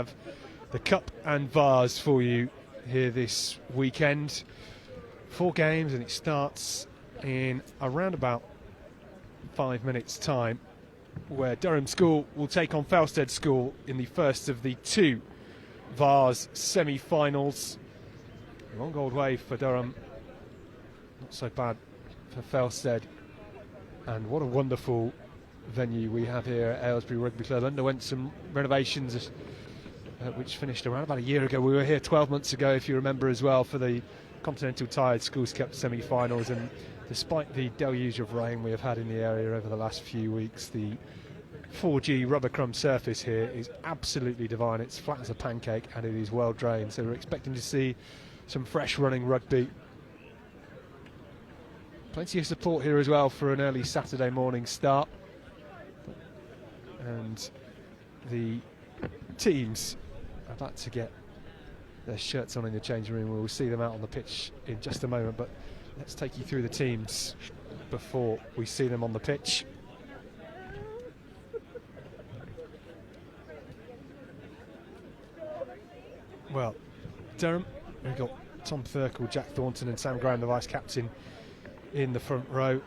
have the Cup and Vase for you here this weekend. 4 games, and it starts in around about 5 minutes' time, where Durham School will take on Felsted School in the first of the 2 Vase semi-finals. Long old way for Durham, not so bad for Felsted. And what a wonderful venue we have here at Aylsbury Rugby Club. Underwent some renovations which finished around about a year ago. We were here 12 months ago, if you remember as well, for the Continental Tired Schools Cup semi-finals, and despite the deluge of rain we have had in the area over the last few weeks, the 4G rubber crumb surface here is absolutely divine. It's flat as a pancake and it is well drained, so we're expecting to see some fresh running rugby. Plenty of support here as well for an early Saturday morning start, and the teams are about to get their shirts on in the changing room. We'll see them out on the pitch in just a moment, but let's take you through the teams before we see them on the pitch. Well, Durham, we've got Tom Thurkel, Jack Thornton and Sam Graham, the vice-captain, in the front row.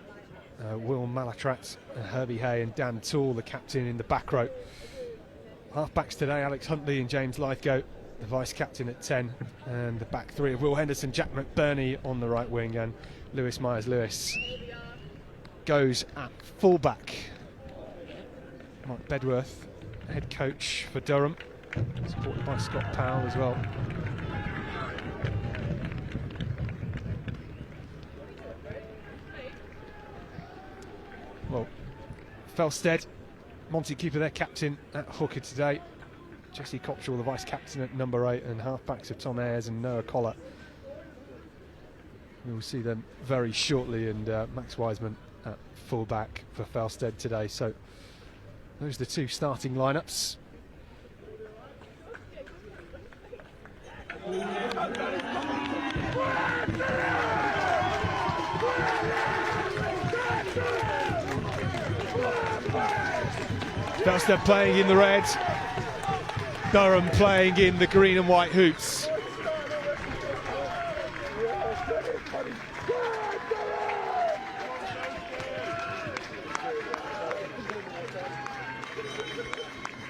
Will Malatrat, Herbie Hay and Dan Toole, the captain, in the back row. Half-backs today, Alex Huntley and James Lythgoe, the vice-captain at 10, and the back 3 of Will Henderson, Jack McBurney on the right wing, and Lewis Myers-Lewis goes at full-back. Mike Bedworth, head coach for Durham, supported by Scott Powell as well. Well, Felsted, Monty Cooper, their captain at hooker today. Jesse Cottrell, the vice-captain at number 8, and half-backs of Tom Ayres and Noah Collar. We will see them very shortly, and Max Wiseman at full-back for Felsted today. So those are the 2 starting lineups. Felsted playing in the red, Durham playing in the green and white hoops.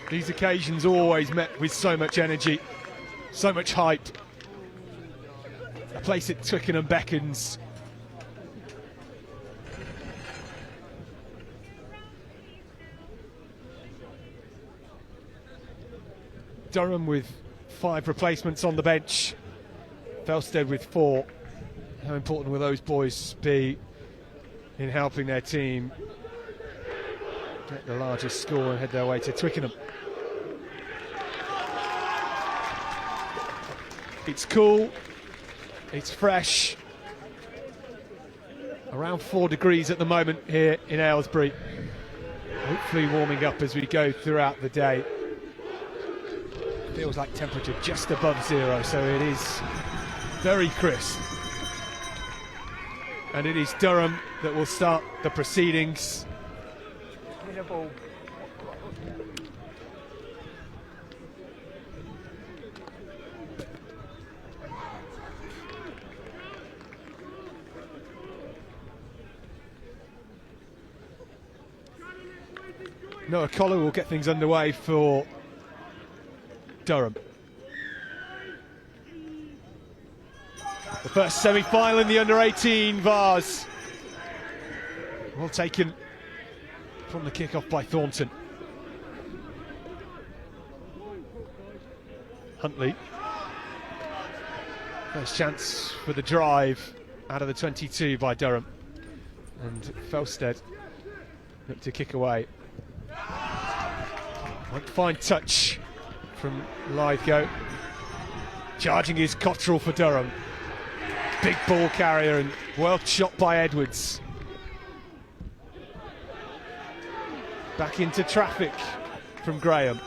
These occasions always met with so much energy, so much hype. A place at Twickenham beckons. Durham with 5 replacements on the bench, Felsted with 4. How important will those boys be in helping their team get the largest score and head their way to Twickenham? It's cool, it's fresh, around 4 degrees at the moment here in Aylesbury. Hopefully warming up as we go throughout the day. Feels like temperature just above 0, so it is very crisp. And it is Durham that will start the proceedings. Noah Collar will get things underway for Durham. The first semi-final in the under-18 Vase. Well taken from the kick-off by Thornton. Huntley. First chance for the drive out of the 22 by Durham. And Felsted look to kick away. Might find touch from Lythgoe. Charging is Cottrell for Durham. Big ball carrier and well shot by Edwards. Back into traffic from Graham.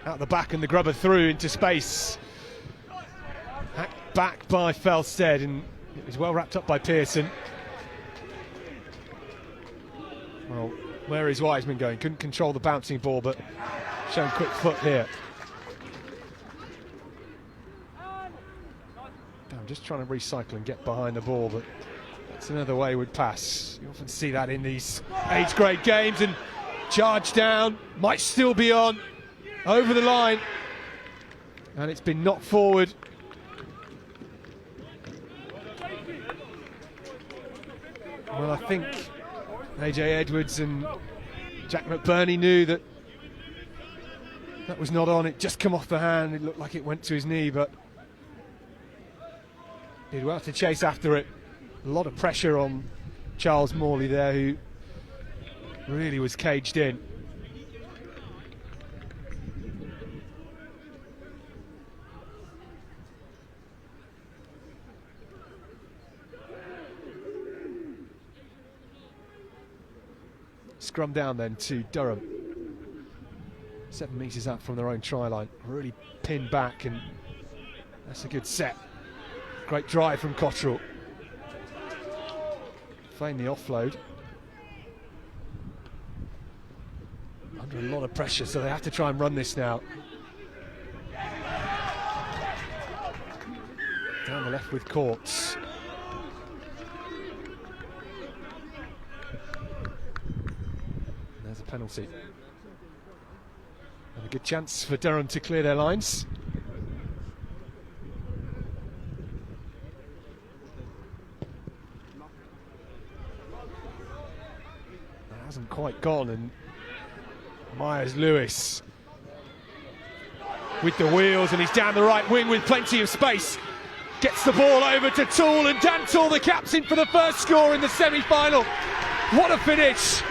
Out the back and the grubber through into space. Hacked back by Felsted, and it was well wrapped up by Pearson. Well, where is Wiseman going? Couldn't control the bouncing ball, but Shown quick foot here. I'm just trying to recycle and get behind the ball, but that's another wayward pass. You often see that in these age grade games, and charge down, might still be on, over the line, and it's been knocked forward. Well, I think AJ Edwards and Jack McBurney knew that that was not on. It just come off the hand. It looked like it went to his knee, but did well to chase after it. A lot of pressure on Charles Morley there, who really was caged in. Scrum down then to Durham. 7 metres out from their own try line. Really pinned back, and that's a good set. Great drive from Cottrell. Feigned the offload. Under a lot of pressure, so they have to try and run this now. Down the left with Courts. There's a penalty. And a good chance for Durham to clear their lines. That hasn't quite gone, and Myers-Lewis with the wheels, and he's down the right wing with plenty of space. Gets the ball over to Toole, and Dan Toole, the captain, for the first score in the semi-final. What a finish!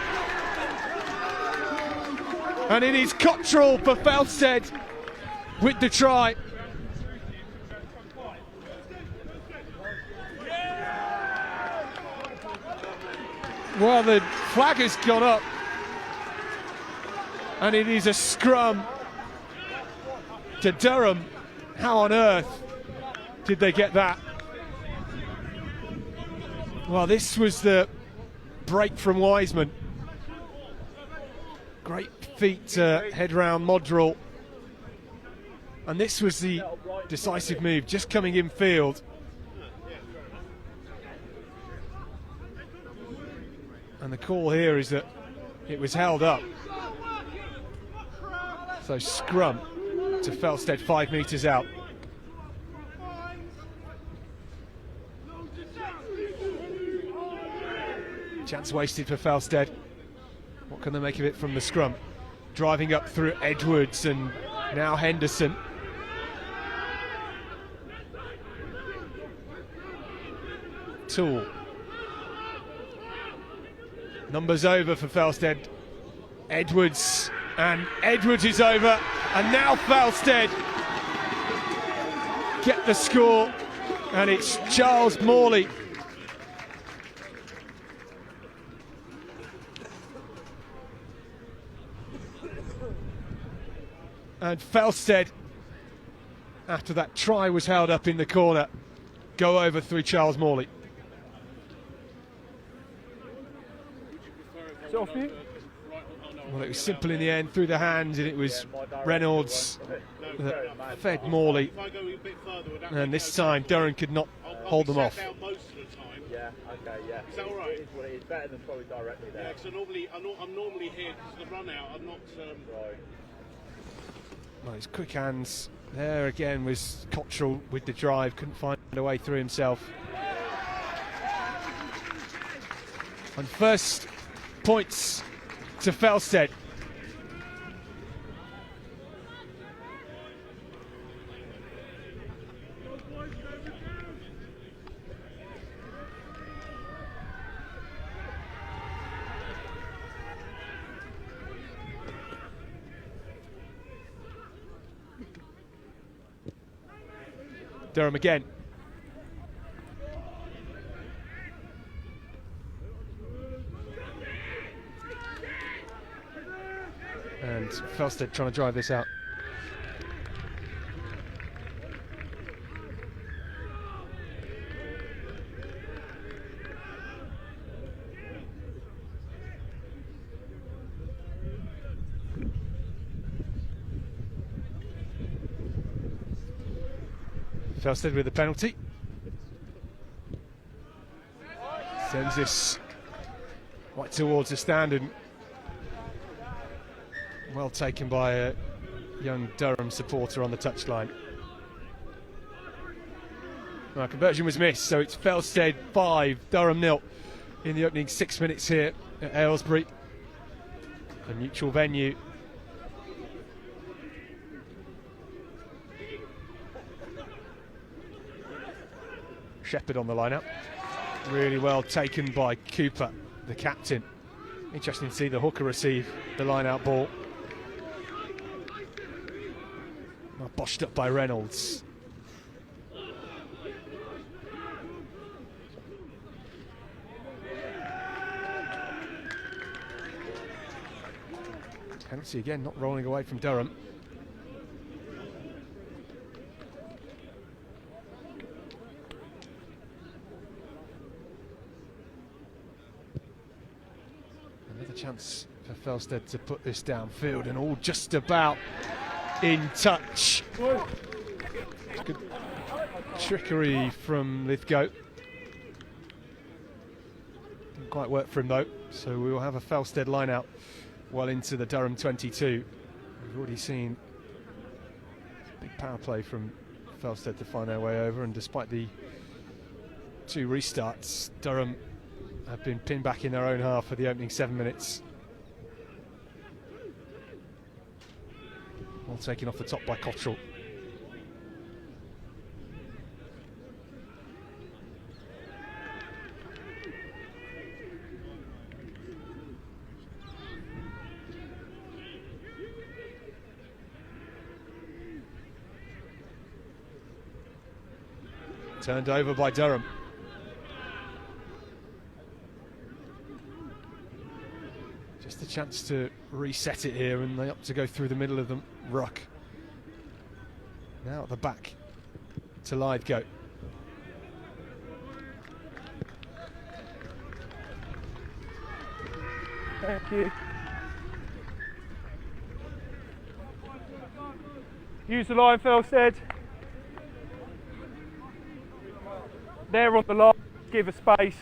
And it is Cottrell for Felsted with the try. Well, the flag has gone up, and it is a scrum to Durham. How on earth did they get that? Well, this was the break from Wiseman. Great feet to head round Modrell. And this was the decisive move, just coming in field. And the call here is that it was held up. So scrum to Felsted, 5 metres out. Chance wasted for Felsted. What can they make of it from the scrum? Driving up through Edwards and now Henderson. Toole. Numbers over for Felsted. Edwards, and Edwards is over, and now Felsted get the score, and it's Charles Morley. And Felsted, after that try was held up in the corner, go over through Charles Morley. Well, it was simple in the end, through the hands, and it was Reynolds that fed Morley. And this time Durham could not hold them off. Yeah, okay, yeah. Is that all right? It is what it is. Better than probably directly there. Yeah, because I'm normally here because the run out, I'm not... Right. Well, his quick hands there again was Cottrell with the drive, couldn't find a way through himself. And first points to Felsted. Durham again. And Felsted trying to drive this out. Felsted with the penalty. Sends this right towards the stand, and well taken by a young Durham supporter on the touchline. Well, conversion was missed, so it's Felsted 5, Durham 0 in the opening 6 minutes here at Aylsbury, a neutral venue. Shepherd on the line-up. Really well taken by Cooper, the captain. Interesting to see the hooker receive the line-out ball. Well, boshed up by Reynolds. Penalty again, not rolling away from Durham. Another chance for Felsted to put this downfield, and all just about in touch. Good trickery from Lithgow. Didn't quite work for him though, so we will have a Felsted line out well into the Durham 22. We've already seen big power play from Felsted to find their way over, and despite the 2 restarts, Durham have been pinned back in their own half for the opening 7 minutes. All taken off the top by Cottrell. Turned over by Durham. Just a chance to reset it here, and they opt to go through the middle of the ruck. Now at the back to Lithgow. Thank you. Use the line, Felsted. They're on the line, give a space.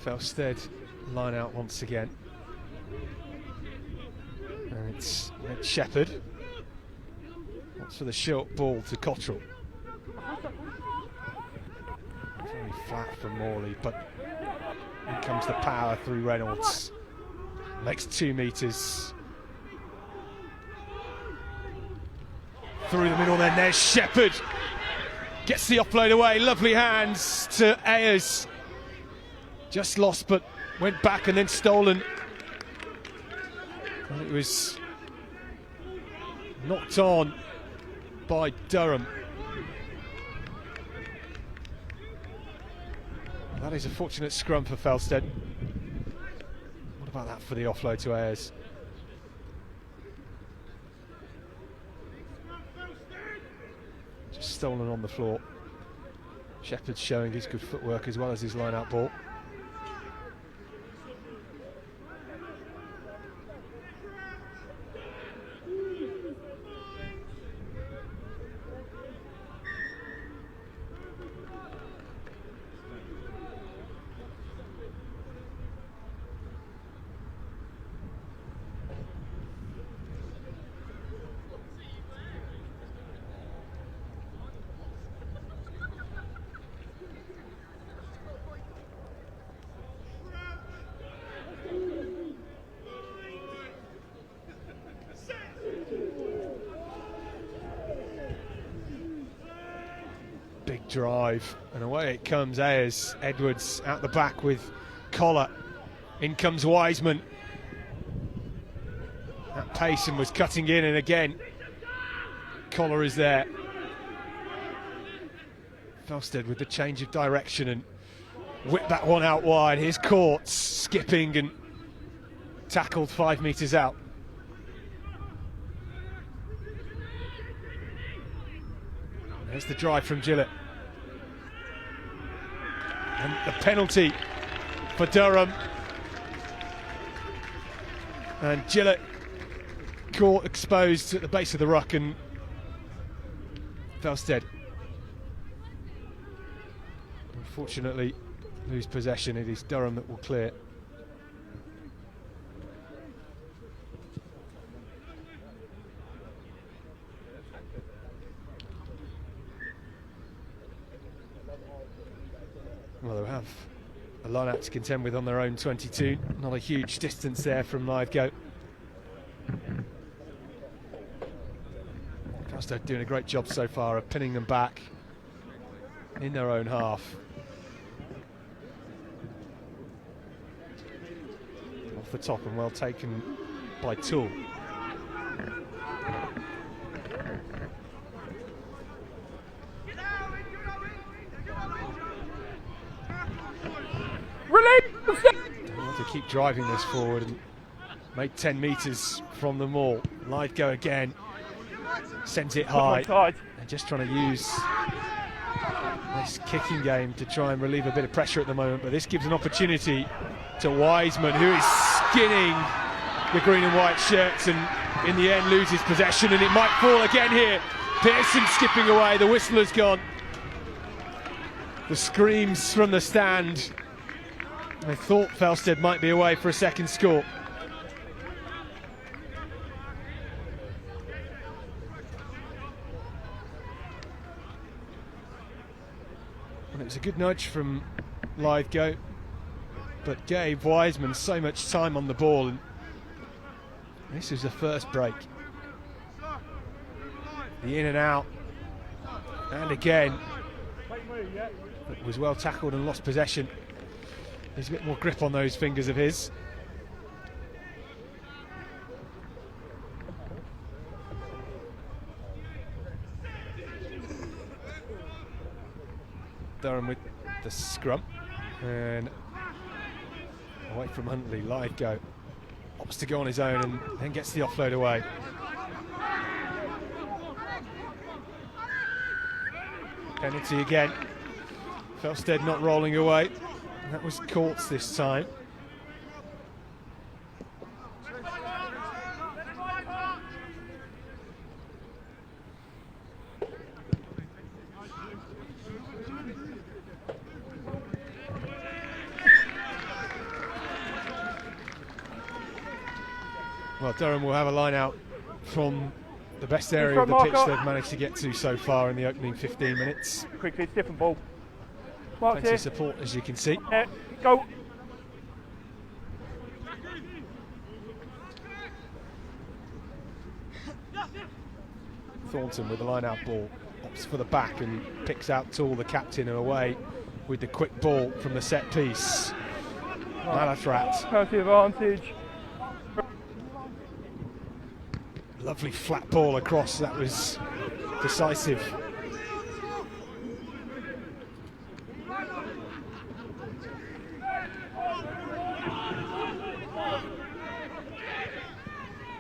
Felsted line out once again. And it's Shepherd. What's for the short ball to Cottrell. Very flat for Morley, but in comes the power through Reynolds. Makes 2 metres. Through the middle, then there's Shepherd. Gets the offload away, lovely hands to Ayers. Just lost, but went back and then stolen. And it was knocked on by Durham. That is a fortunate scrum for Felsted. What about that for the offload to Ayers? Just stolen on the floor. Shepherd's showing his good footwork as well as his line-out ball. Big drive, and away it comes. Ayers, Edwards out the back with Collar. In comes Wiseman. That Payson was cutting in, and again Collar is there. Felsted with the change of direction and whip that one out wide. Here's Courts skipping and tackled 5 metres out. There's the drive from Gillett. And the penalty for Durham. And Gillett caught exposed at the base of the ruck, and Felsted unfortunately lose possession. It is Durham that will clear. Well, they have a line-out to contend with on their own 22. Not a huge distance there from Lithgow. Felsted doing a great job so far of pinning them back in their own half. Off the top and well taken by Toole. They want to keep driving this forward and make 10 metres from them all. Lithgow again sends it high. They're just trying to use this kicking game to try and relieve a bit of pressure at the moment, but this gives an opportunity to Wiseman, who is skinning the green and white shirts and in the end loses possession, and it might fall again here. Pearson skipping away, the whistle has gone. The screams from the stand. I thought Felsted might be away for a second score. And it was a good nudge from Lithgow, but gave Wiseman so much time on the ball, and this is the first break. The in and out, and again, it was well tackled and lost possession. There's a bit more grip on those fingers of his. Durham with the scrum, and away from Huntley. Lithgow opts to go on his own and then gets the offload away. Penalty again. Felsted not rolling away. That was Courts this time. Well, Durham will have a line out from the best area of the pitch they've managed to get to so far in the opening 15 minutes. Quickly, it's different ball. Plenty of support, as you can see. Go. Thornton with the line-out ball, opts for the back and picks out Toole, the captain, and away with the quick ball from the set piece. Malafrat. Penalty advantage. Lovely flat ball across, that was decisive.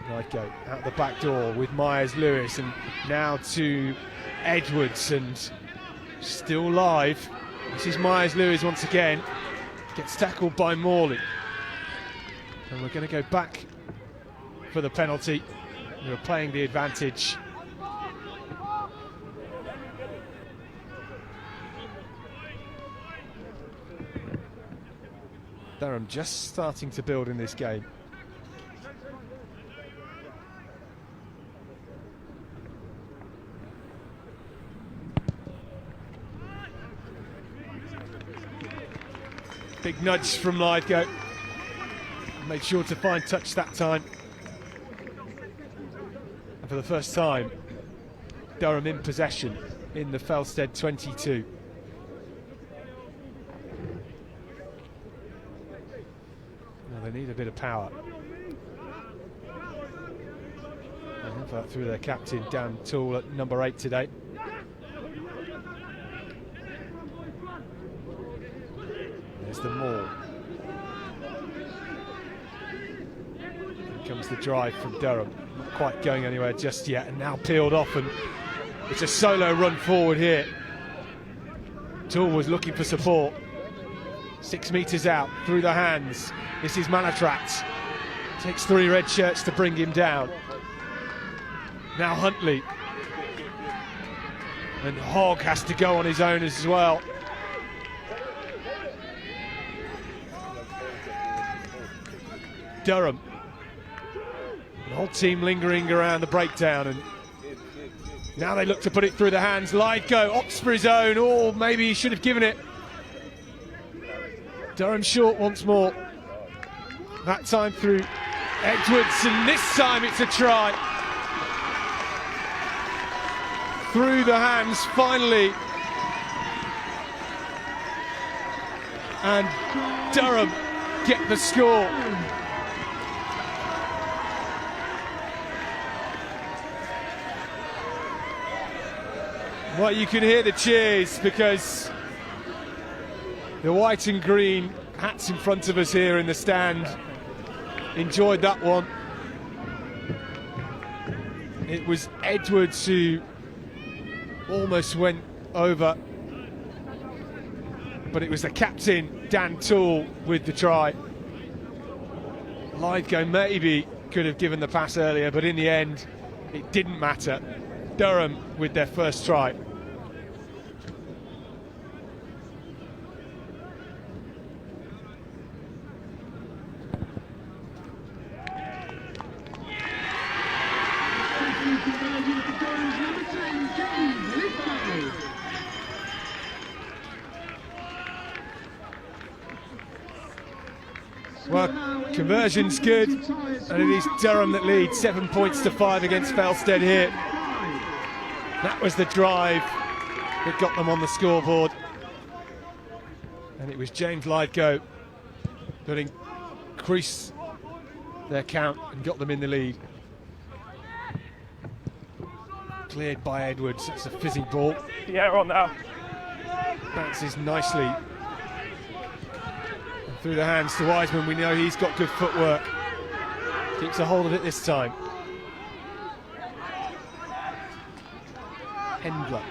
Lithgow out the back door with Myers-Lewis, and now to Edwards, and still live. This is Myers-Lewis once again, gets tackled by Morley, and we're going to go back for the penalty. We're playing the advantage. Durham just starting to build in this game. Big nudge from Lithgow. Made sure to find touch that time. And for the first time, Durham in possession in the Felsted 22. Now they need a bit of power. They have that through their captain, Dan Toole, at number 8 today. There's the maul. Here comes the drive from Durham. Not quite going anywhere just yet, and now peeled off, and it's a solo run forward here. Toole was looking for support. 6 metres out, through the hands. This is Malafrat. Takes 3 red shirts to bring him down. Now Huntley. And Hogg has to go on his own as well. Durham. The whole team lingering around the breakdown, and now they look to put it through the hands. Lydgo opts for his own, or maybe he should have given it. Durham short once more. That time through Edwards, and this time it's a try. Through the hands, finally. And Durham get the score. Well, you can hear the cheers because the white and green hats in front of us here in the stand enjoyed that one. It was Edwards who almost went over, but it was the captain, Dan Toole, with the try. Lydgo maybe could have given the pass earlier, but in the end, it didn't matter. Durham with their first try. Well, conversion's good, and it is Durham that leads 7 points to 5 against Felsted here. That was the drive that got them on the scoreboard, and it was James Lydgo that increased their count and got them in the lead. Cleared by Edwards. That's a fizzing ball. Yeah, on now. Bounces nicely through the hands to Wiseman. We know he's got good footwork. Keeps a hold of it this time. Hendler.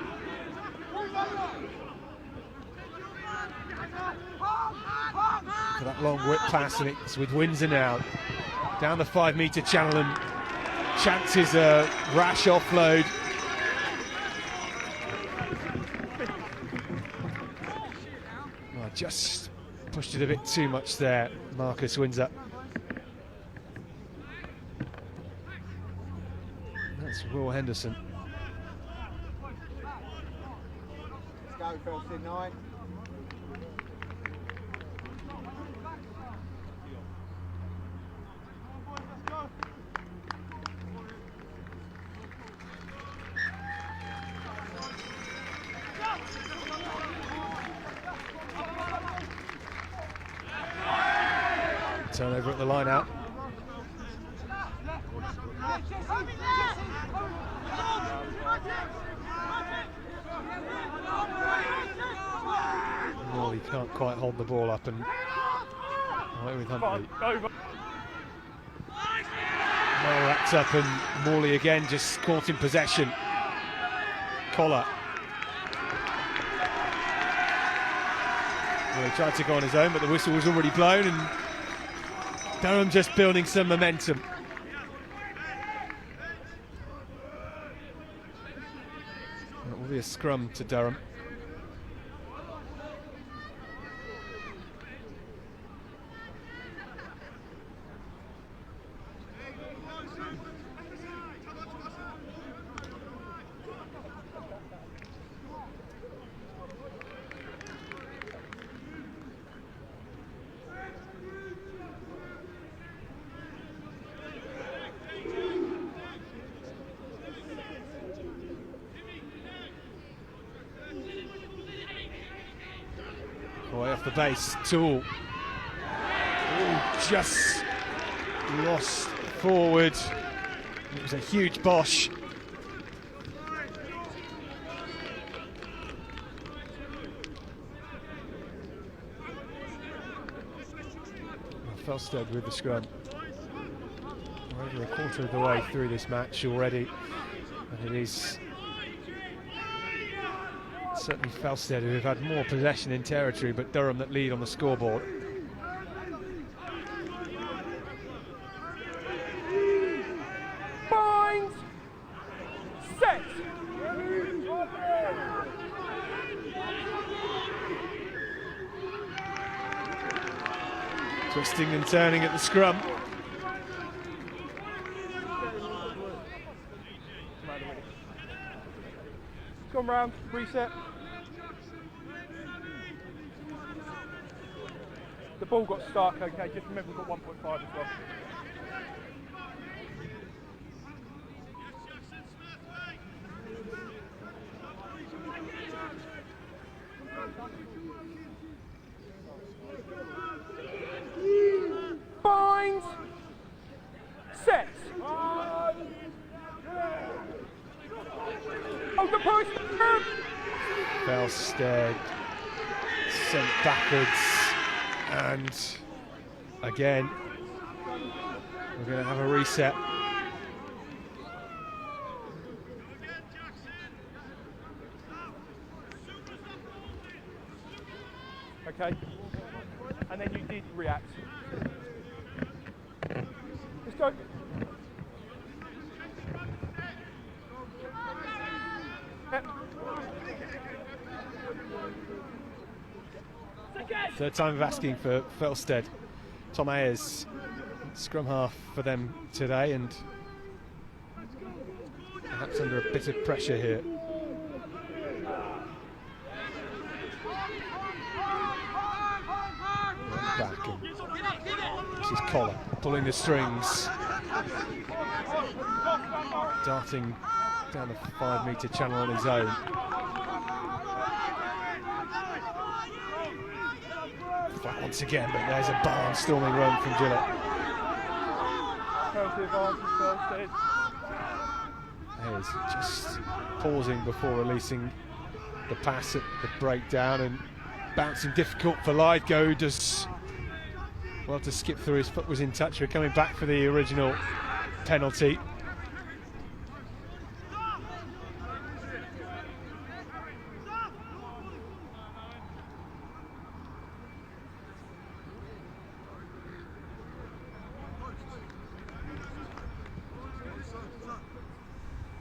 For that long whip pass, and it's with Windsor now. Down the 5-metre channel, and chances a rash offload. Well, just pushed it a bit too much there, Marcus Windsor. That's Will Henderson. Let's go, Felsted 9. Turnover at the line out. Morley can't quite hold the ball up, and away with Huntley. Well wrapped up, and Morley again just caught in possession. Collar. Well, he tried to go on his own, but the whistle was already blown, and Durham just building some momentum. That will be a scrum to Durham. Away off the base, Toole. Ooh, just lost forward. It was a huge bosh. Felsted with the scrum. We're over a quarter of the way through this match already, and it is certainly Felsted who have had more possession in territory, but Durham that lead on the scoreboard. Twisting and turning at the scrum. Come round, reset. The ball got stuck, okay, just remember we've got 1.5 as well. Bind! Set! Oh, the post! Felsted sent backwards, and again we're going to have a reset. Okay, and then you did react. Let's go. Third time of asking for Felsted. Tom Ayers, scrum half for them today, and perhaps under a bit of pressure here. Back, and this is Collar pulling the strings, darting down the 5-metre channel on his own. Flat once again, but there's a barnstorming run from Gillett. Ayers just pausing before releasing the pass at the breakdown, and bouncing difficult for Lydgo. Does well to skip through. His foot was in touch. We're coming back for the original penalty.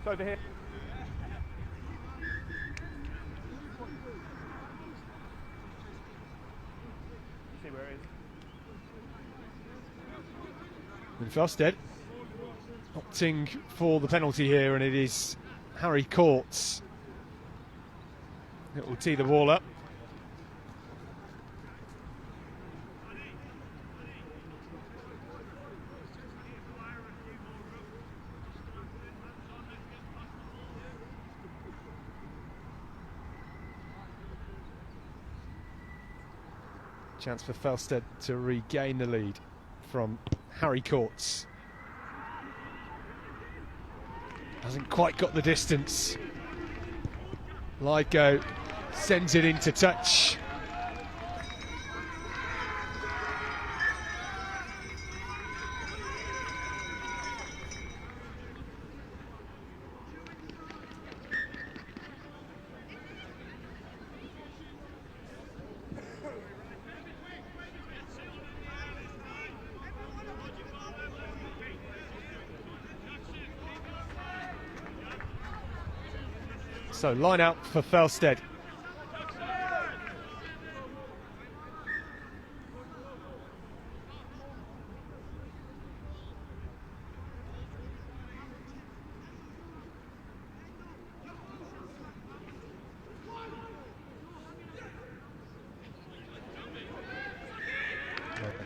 It's over here. See where it is. And Felsted opting for the penalty here, and it is Harry Courts that will tee the ball up. Chance for Felsted to regain the lead from Harry Courts. Hasn't quite got the distance. Lydgo sends it into touch. So line out for Felsted.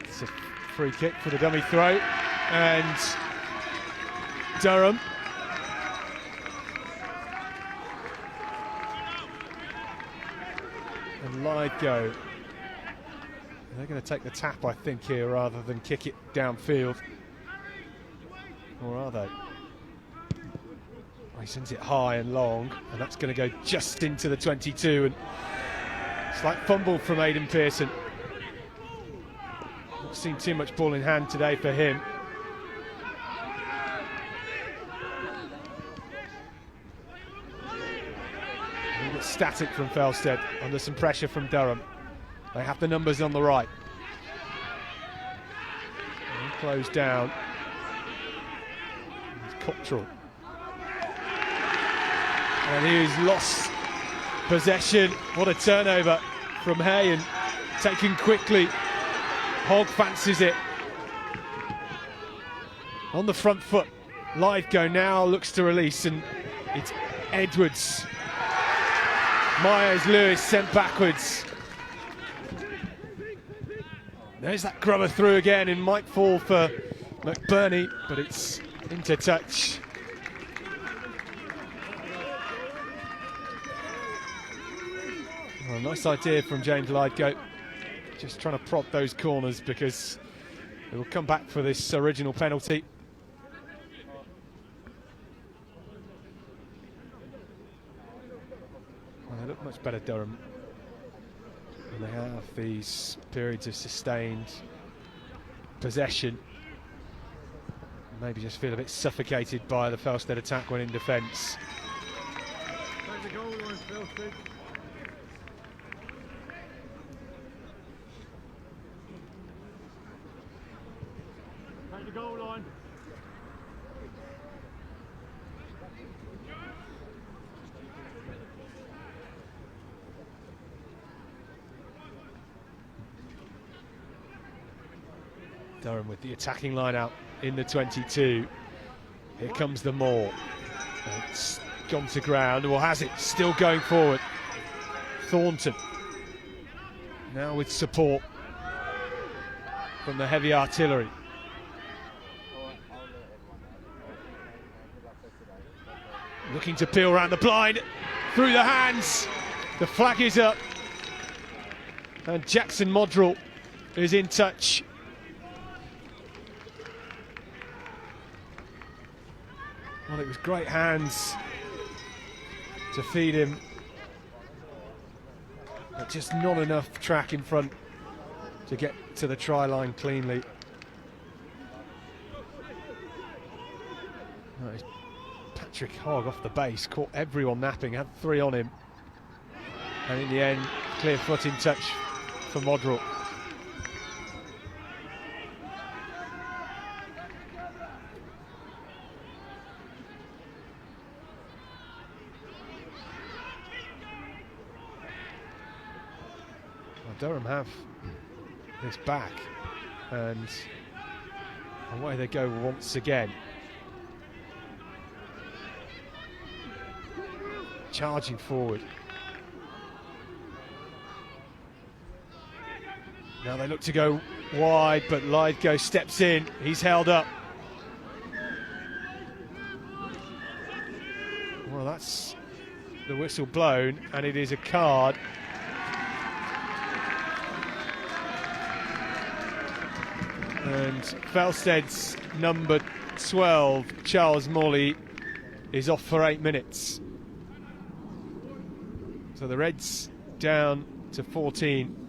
It's a free kick for the dummy throw, and Durham and Lydgo. They're going to take the tap, I think, here rather than kick it downfield. Or are they? Oh, he sends it high and long, and that's going to go just into the 22. And slight fumble from Aidan Pearson. Not seen too much ball in hand today for him. Static from Felsted under some pressure from Durham. They have the numbers on the right. And closed down. It's Cottrell. And he's lost possession. What a turnover from Hay, and taken quickly Hogg fancies it. On the front foot, Lithgow now looks to release, and it's Edwards. Myers-Lewis sent backwards. There's that grubber through again, and might fall for McBurney, but it's into touch. Well, nice idea from James Lithgow. Just trying to prod those corners because they will come back for this original penalty. Well, they look much better, Durham. And they have these periods of sustained possession. Maybe just feel a bit suffocated by the Felsted attack when in defence. Take the goal line, Felsted. Take the goal line. Durham with the attacking line out in the 22. Here comes the maul. It's gone to ground, or has it? Still going forward. Thornton now with support from the heavy artillery. Looking to peel around the blind, through the hands. The flag is up, and Jackson Modrell is in touch. Well, it was great hands to feed him, but just not enough track in front to get to the try line cleanly. No, it's Patrick Hogg off the base, caught everyone napping, had 3 on him, and in the end, clear foot in touch for Modrell. Durham have this back, and away they go once again. Charging forward. Now they look to go wide, but Lithgow steps in. He's held up. Well, that's the whistle blown, and it is a card. And Felsted's number 12, Charles Morley, is off for 8 minutes. So the Reds down to 14.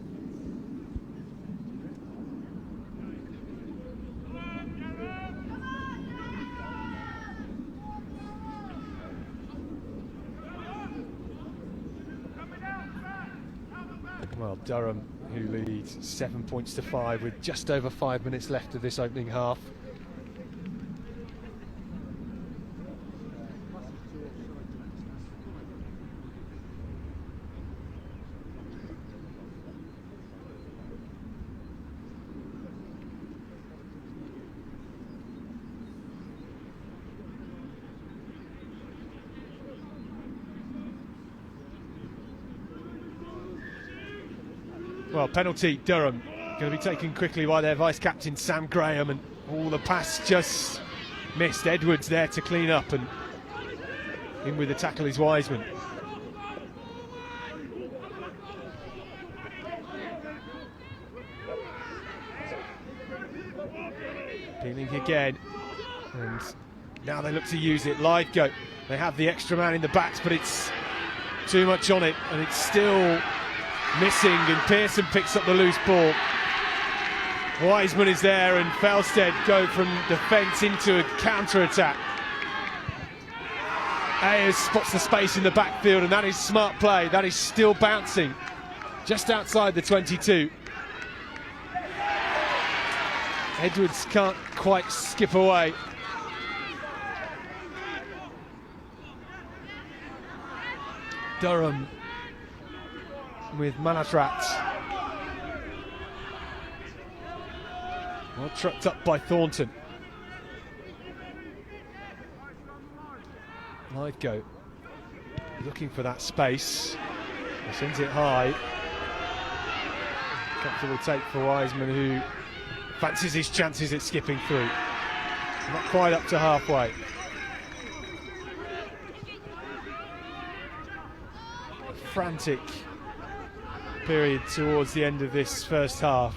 Well, Durham, who leads 7 points to 5 with just over 5 minutes left of this opening half. Well, penalty, Durham, going to be taken quickly by their vice-captain Sam Graham, and all the pass just missed. Edwards there to clean up, and in with the tackle is Wiseman. Peeling again, and now they look to use it. Lithgow, they have the extra man in the backs, but it's too much on it, and it's still missing, and Pearson picks up the loose ball. Wiseman is there, and Felsted go from defence into a counter-attack. Ayers spots the space in the backfield, and that is smart play. That is still bouncing just outside the 22. Edwards can't quite skip away. Durham with Manatrat. Well trucked up by Thornton. Go looking for that space. He sends it high. Comfortable take for Wiseman, who fancies his chances at skipping through. Not quite up to halfway. Frantic period towards the end of this first half.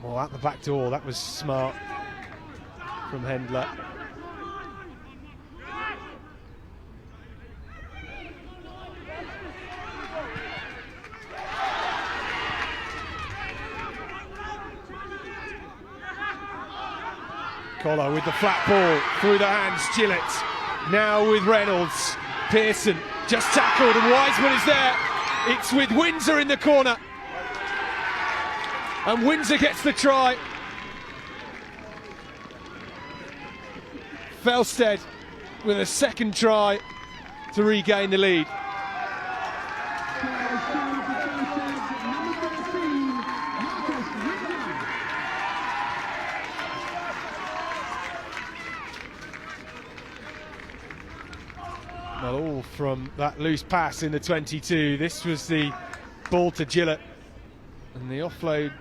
Well, at the back door, that was smart from Hendler. Collar with the flat ball through the hands, Gillett now with Reynolds. Pearson just tackled and Wiseman is there. It's with Windsor in the corner. And Windsor gets the try. Felsted with a second try to regain the lead. Well, all from that loose pass in the 22. This was the ball to Gillett. And the offload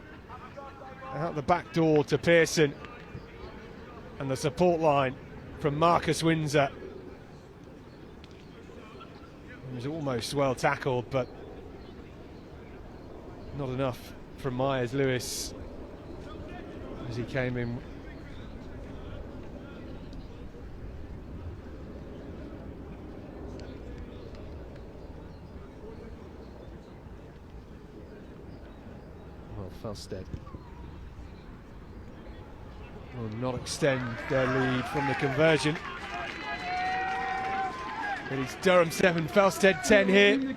out the back door to Pearson. And the support line from Marcus Windsor. It was almost well tackled, but not enough from Myers-Lewis as he came in. Well, Felsted will not extend their lead from the conversion. It is Durham 7, Felsted 10 here.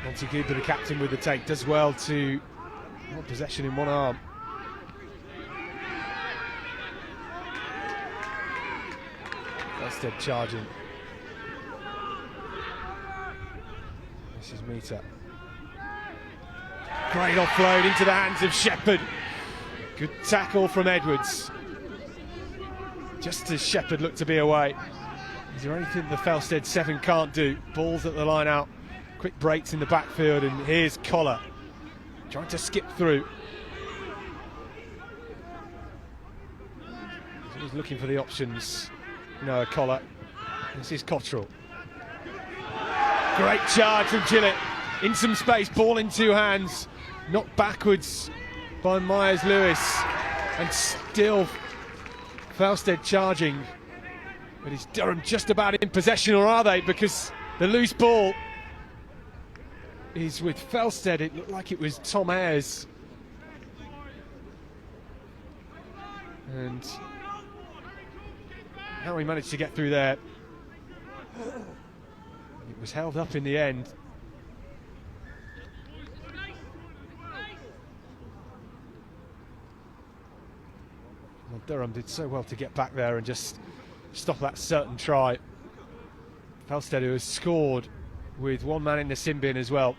Montague, the captain with the take, does well to hold possession in one arm. Felsted charging. This is Meter. Great offload into the hands of Shepherd. Good tackle from Edwards. Just as Shepherd looked to be away. Is there anything the Felsted 7 can't do? Balls at the line out. Quick breaks in the backfield, and here's Collar trying to skip through. He's looking for the options. No, Collar. This is Cottrell. Great charge from Gillett. In some space, ball in two hands. Knocked backwards by Myers-Lewis. And still Felsted charging. But is Durham just about in possession, or are they? Because the loose ball is with Felsted. It looked like it was Tom Ayres. And how he managed to get through there. It was held up in the end. Well, Durham did so well to get back there and just stop that certain try. Felsted, who has scored with one man in the sin bin as well.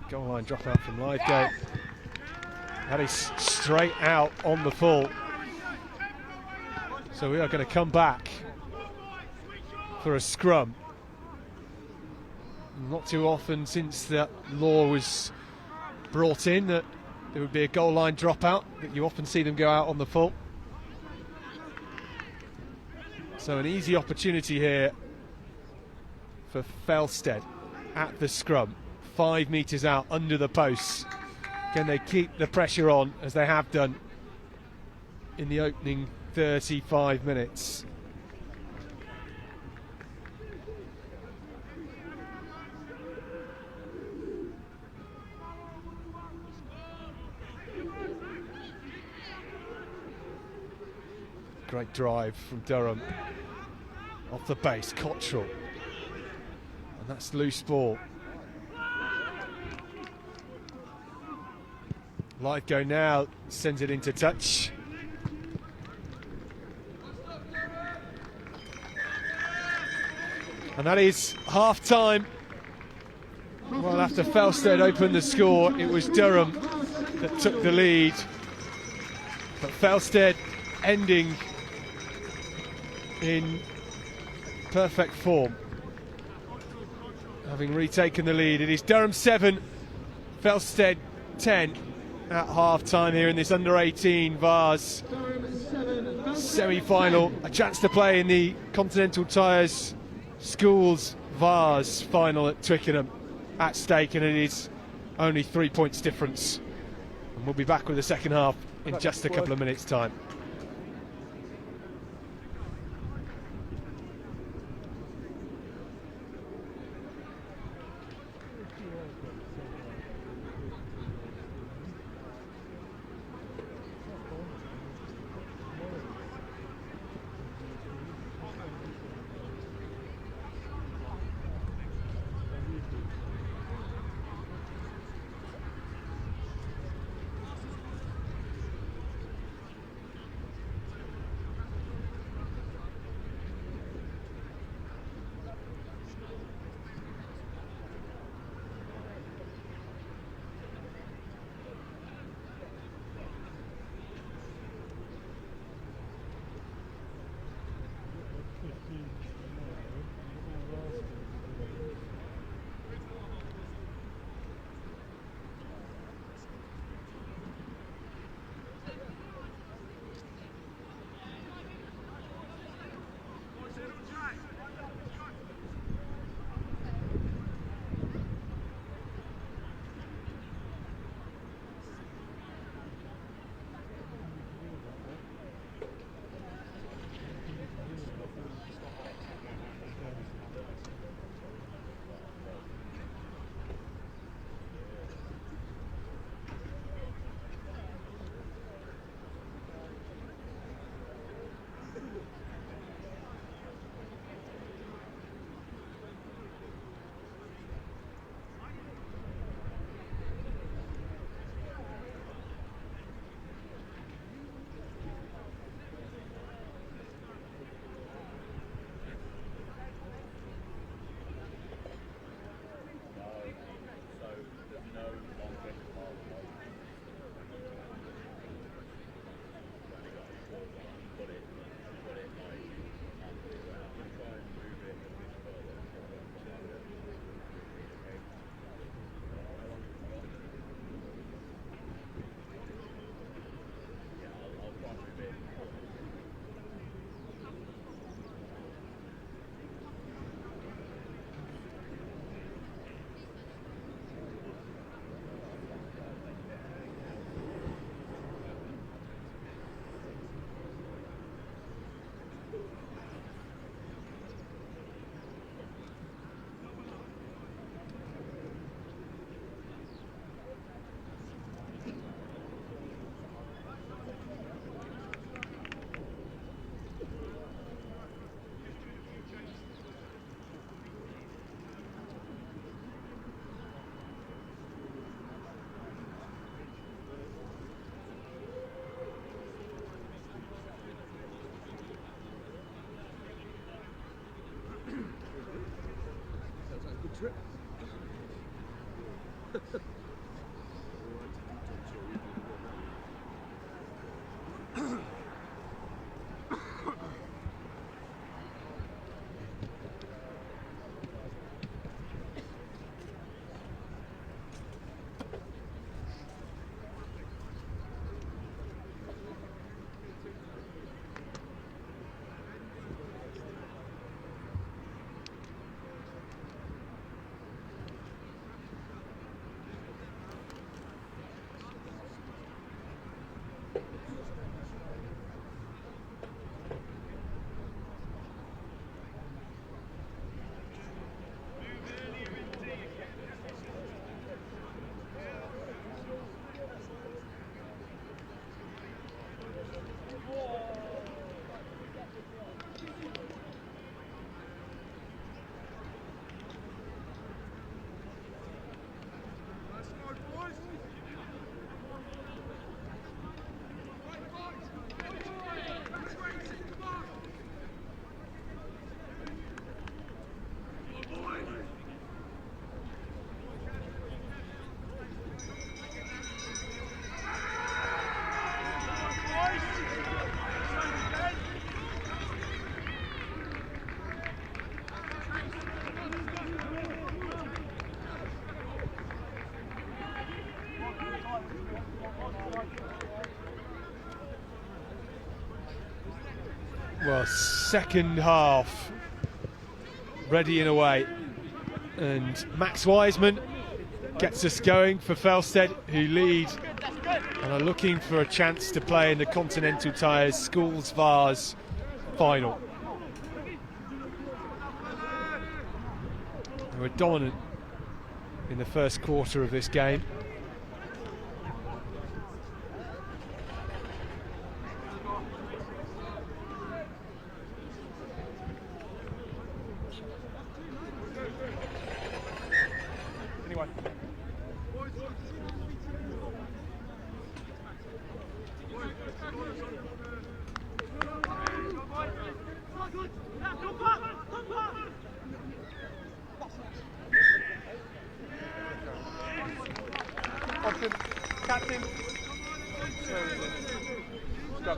Goal line dropout from Lithegate. That is straight out on the full. So we are going to come back for a scrum. Not too often since that law was brought in that there would be a goal line dropout, but you often see them go out on the full. So an easy opportunity here for Felsted at the scrum. 5 metres out under the posts. Can they keep the pressure on as they have done in the opening 35 minutes? Great drive from Durham. Off the base, Cottrell. And that's loose ball. Live go now, sends it into touch. And that is half time. Well, after Felsted opened the score, it was Durham that took the lead. But Felsted ending in perfect form, having retaken the lead. It is Durham 7, Felsted 10 at half time here in this under-18 Vase semi-final. A chance to play in the Continental Tires Schools Vase final at Twickenham at stake, and it is only 3 points difference. And we'll be back with the second half in just a couple of minutes' time. Well, second half ready and away, and Max Wiseman gets us going for Felsted, who lead and are looking for a chance to play in the Continental Tires Schools Vase final. They were dominant in the first quarter of this game. Anyway. Option, captain. Go.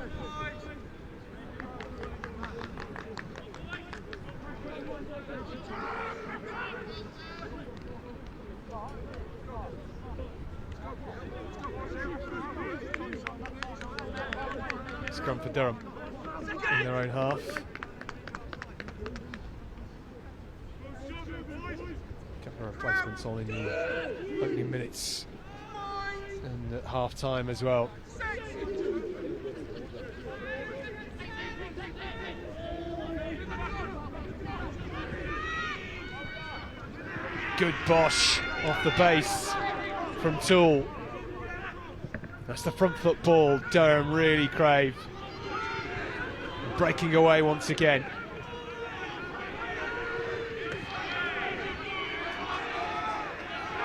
Scrum for Durham in their own half. Couple of replacements on in the opening minutes and at half time as well. Good Bosch off the base from Toole. That's the front foot ball Durham really craved. Breaking away once again.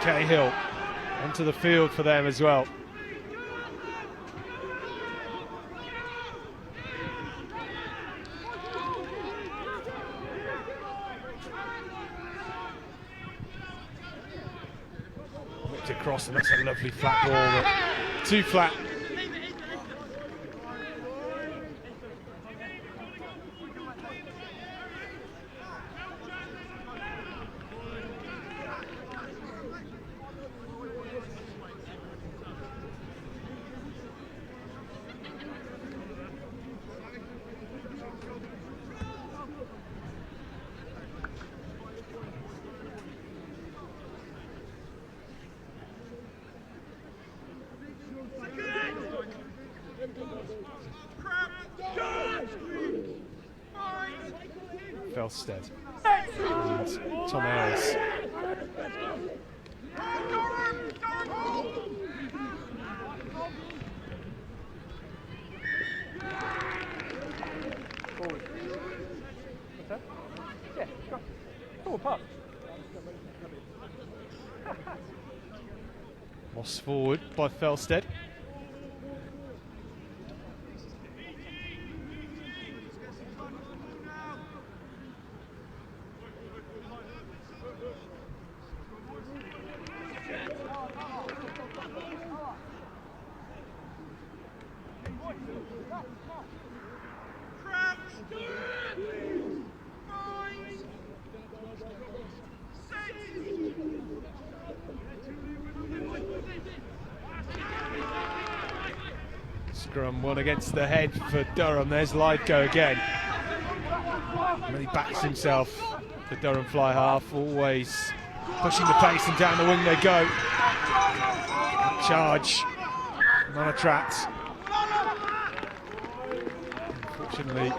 Cahill onto the field for them as well. Whipped across, and that's a lovely flat ball. Too flat. Felsted and Tom Ayres. Forward. What's that? Yeah, go. Forward pass. Lost forward by Felsted. Scrum one against the head for Durham. There's Lideco again. And he backs himself. The Durham fly half, always pushing the pace, and down the wing they go. Charge, not a trapped. Unfortunately,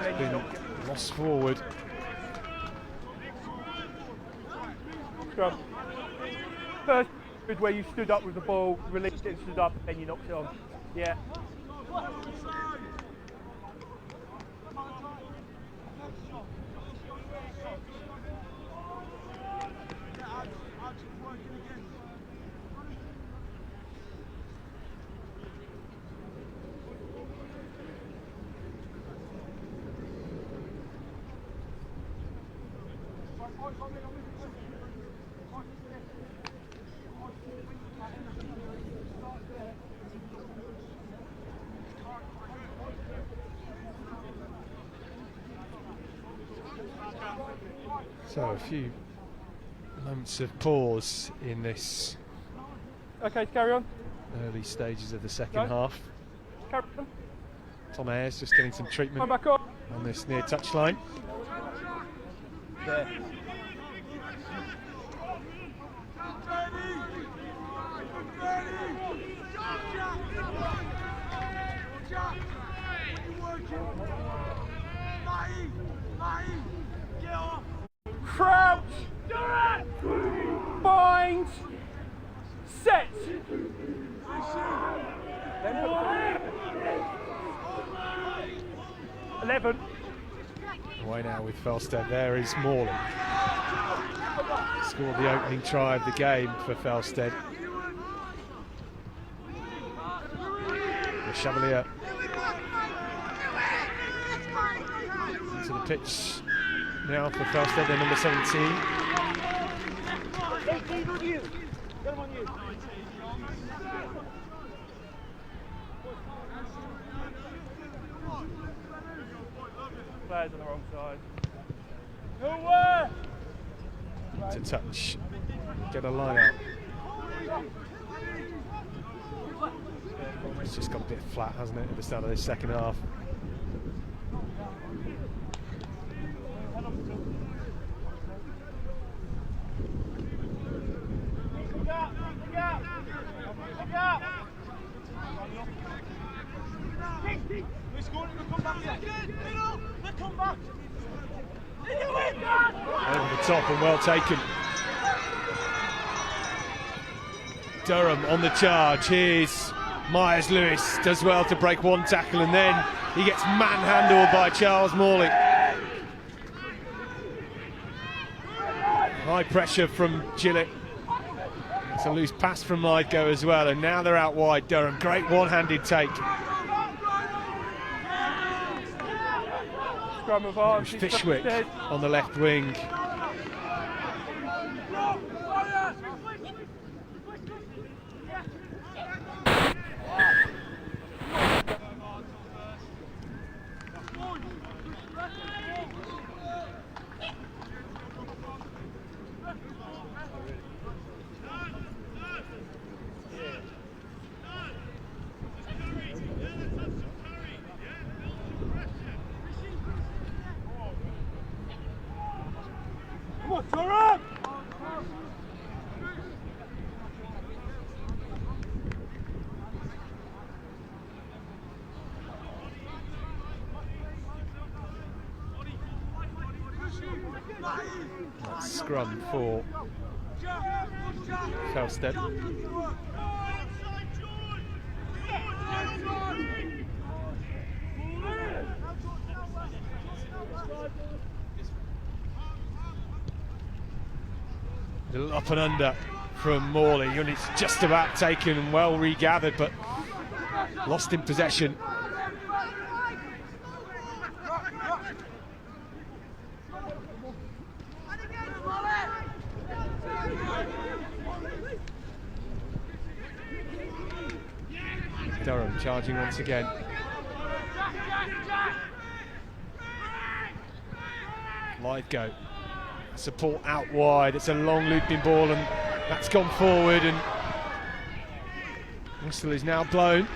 it's been lost forward. Scrum. First where you stood up with the ball, released it, stood up, and then you knocked it on. Yeah. So a few moments of pause in this Okay, carry on. early stages of the second half. Carry on. Tom Ayres just getting some treatment Come back on. on this near touchline. There. Crouch, bind, set. Then 11. Away now with Felsted. There is Morley. Scored the opening try of the game for Felsted. The Chevalier into the pitch now for Felsted, their number 17. Players on the wrong side. To touch, get a line out. It's just got a bit flat, hasn't it, at the start of this second half. Over the top and well taken. Durham on the charge. Here's Myers-Lewis, does well to break one tackle, and then he gets manhandled by Charles Morley. High pressure from Gillett. It's a loose pass from Lithgow as well, and now they're out wide. Durham, great one-handed take. Fishwick on the left wing. Scrum for Felsted. Little up and under from Morley, and it's just about taken and well regathered, but lost in possession. Durham charging once again. Lithgow, support out wide. It's a long looping ball, and that's gone forward, and whistle is now blown.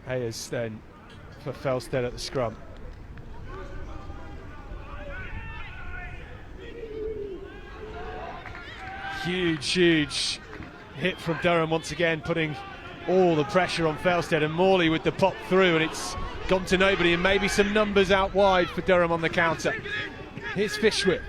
Hayes then for Felsted at the scrum. Huge hit from Durham once again, putting all the pressure on Felsted, and Morley with the pop through, and it's gone to nobody, and maybe some numbers out wide for Durham on the counter. Here's Fishwick.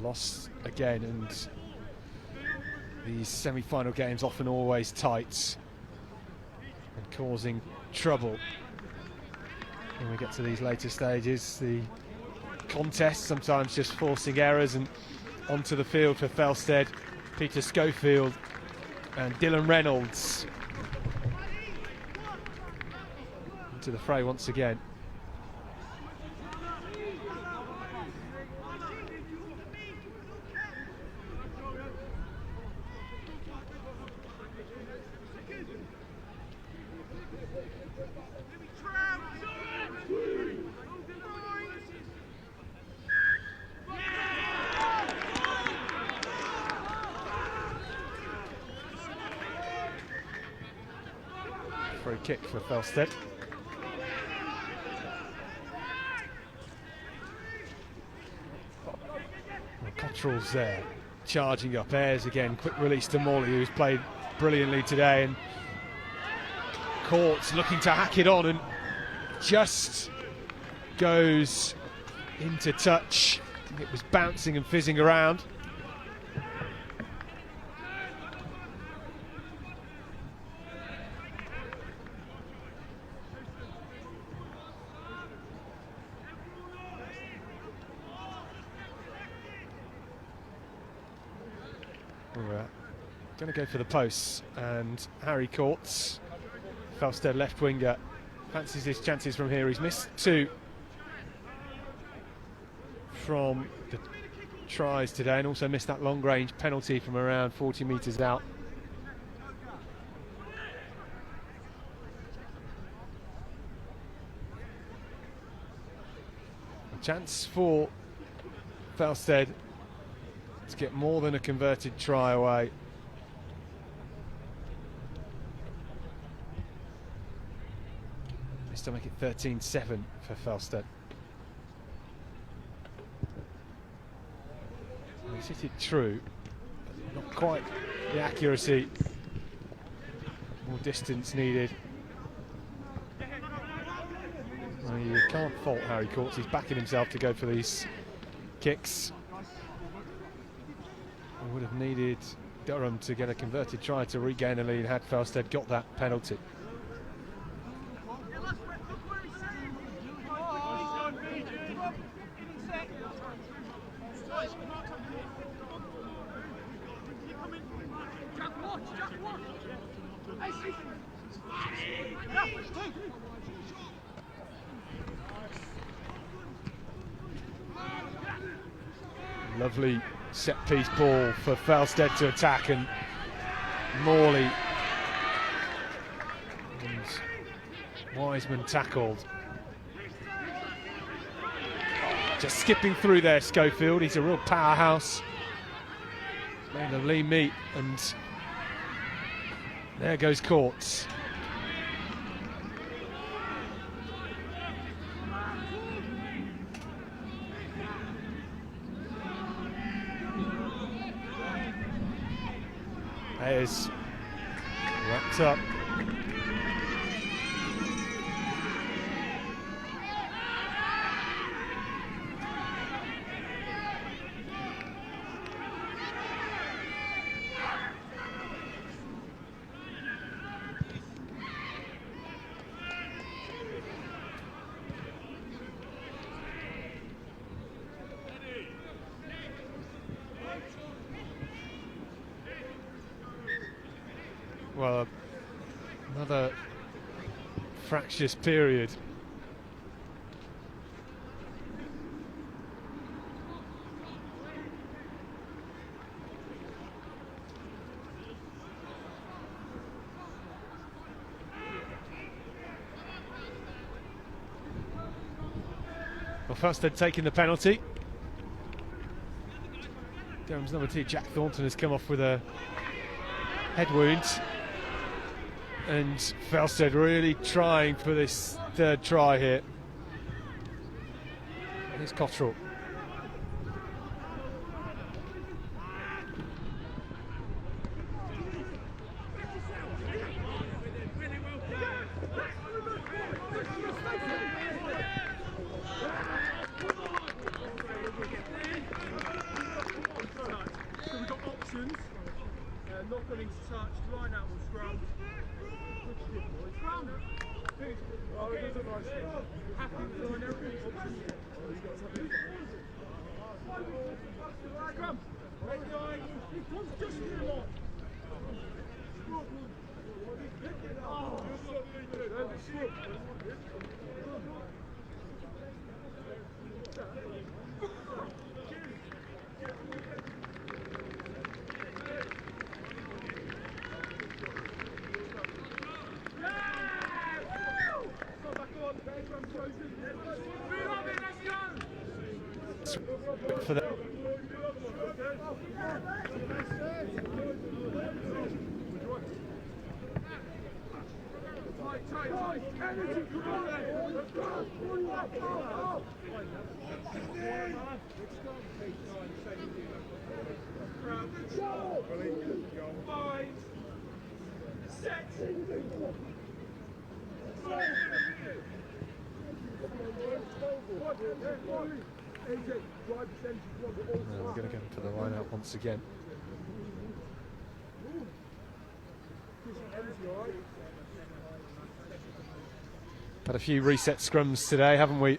Lost again, and these semi-final games often always tight and causing trouble when we get to these later stages. The contest sometimes just forcing errors, and onto the field for Felsted, Peter Schofield and Dylan Reynolds into the fray once again. Free kick for Felsted. Cottrell's there, charging up. Ayres again, quick release to Morley, who's played brilliantly today, and Courts looking to hack it on and just goes into touch. It was bouncing and fizzing around. Going to go for the posts, and Harry Courts, Felsted left winger, fancies his chances from here. He's missed 2 from the tries today, and also missed that long range penalty from around 40 metres out. A chance for Felsted to get more than a converted try away. To make it 13-7 for Felsted. He's hit it true, but not quite the accuracy. More distance needed. Well, you can't fault Harry Courts. He's backing himself to go for these kicks. He would have needed Durham to get a converted try to regain a lead had Felsted got that penalty. Lovely set-piece ball for Felsted to attack, and Morley and Wiseman tackled. Just skipping through there, Schofield. He's a real powerhouse. Made of lean meat, and there goes Courts. Ayres wrapped up. Well, another fractious period. Well, first they'd taken the penalty. Durham's number 2, Jack Thornton, has come off with a head wound. And Felsted really trying for this third try here. And it's Cottrell. So we've got options. For the we're going to go for the line out once again. Had a few reset scrums today, haven't we?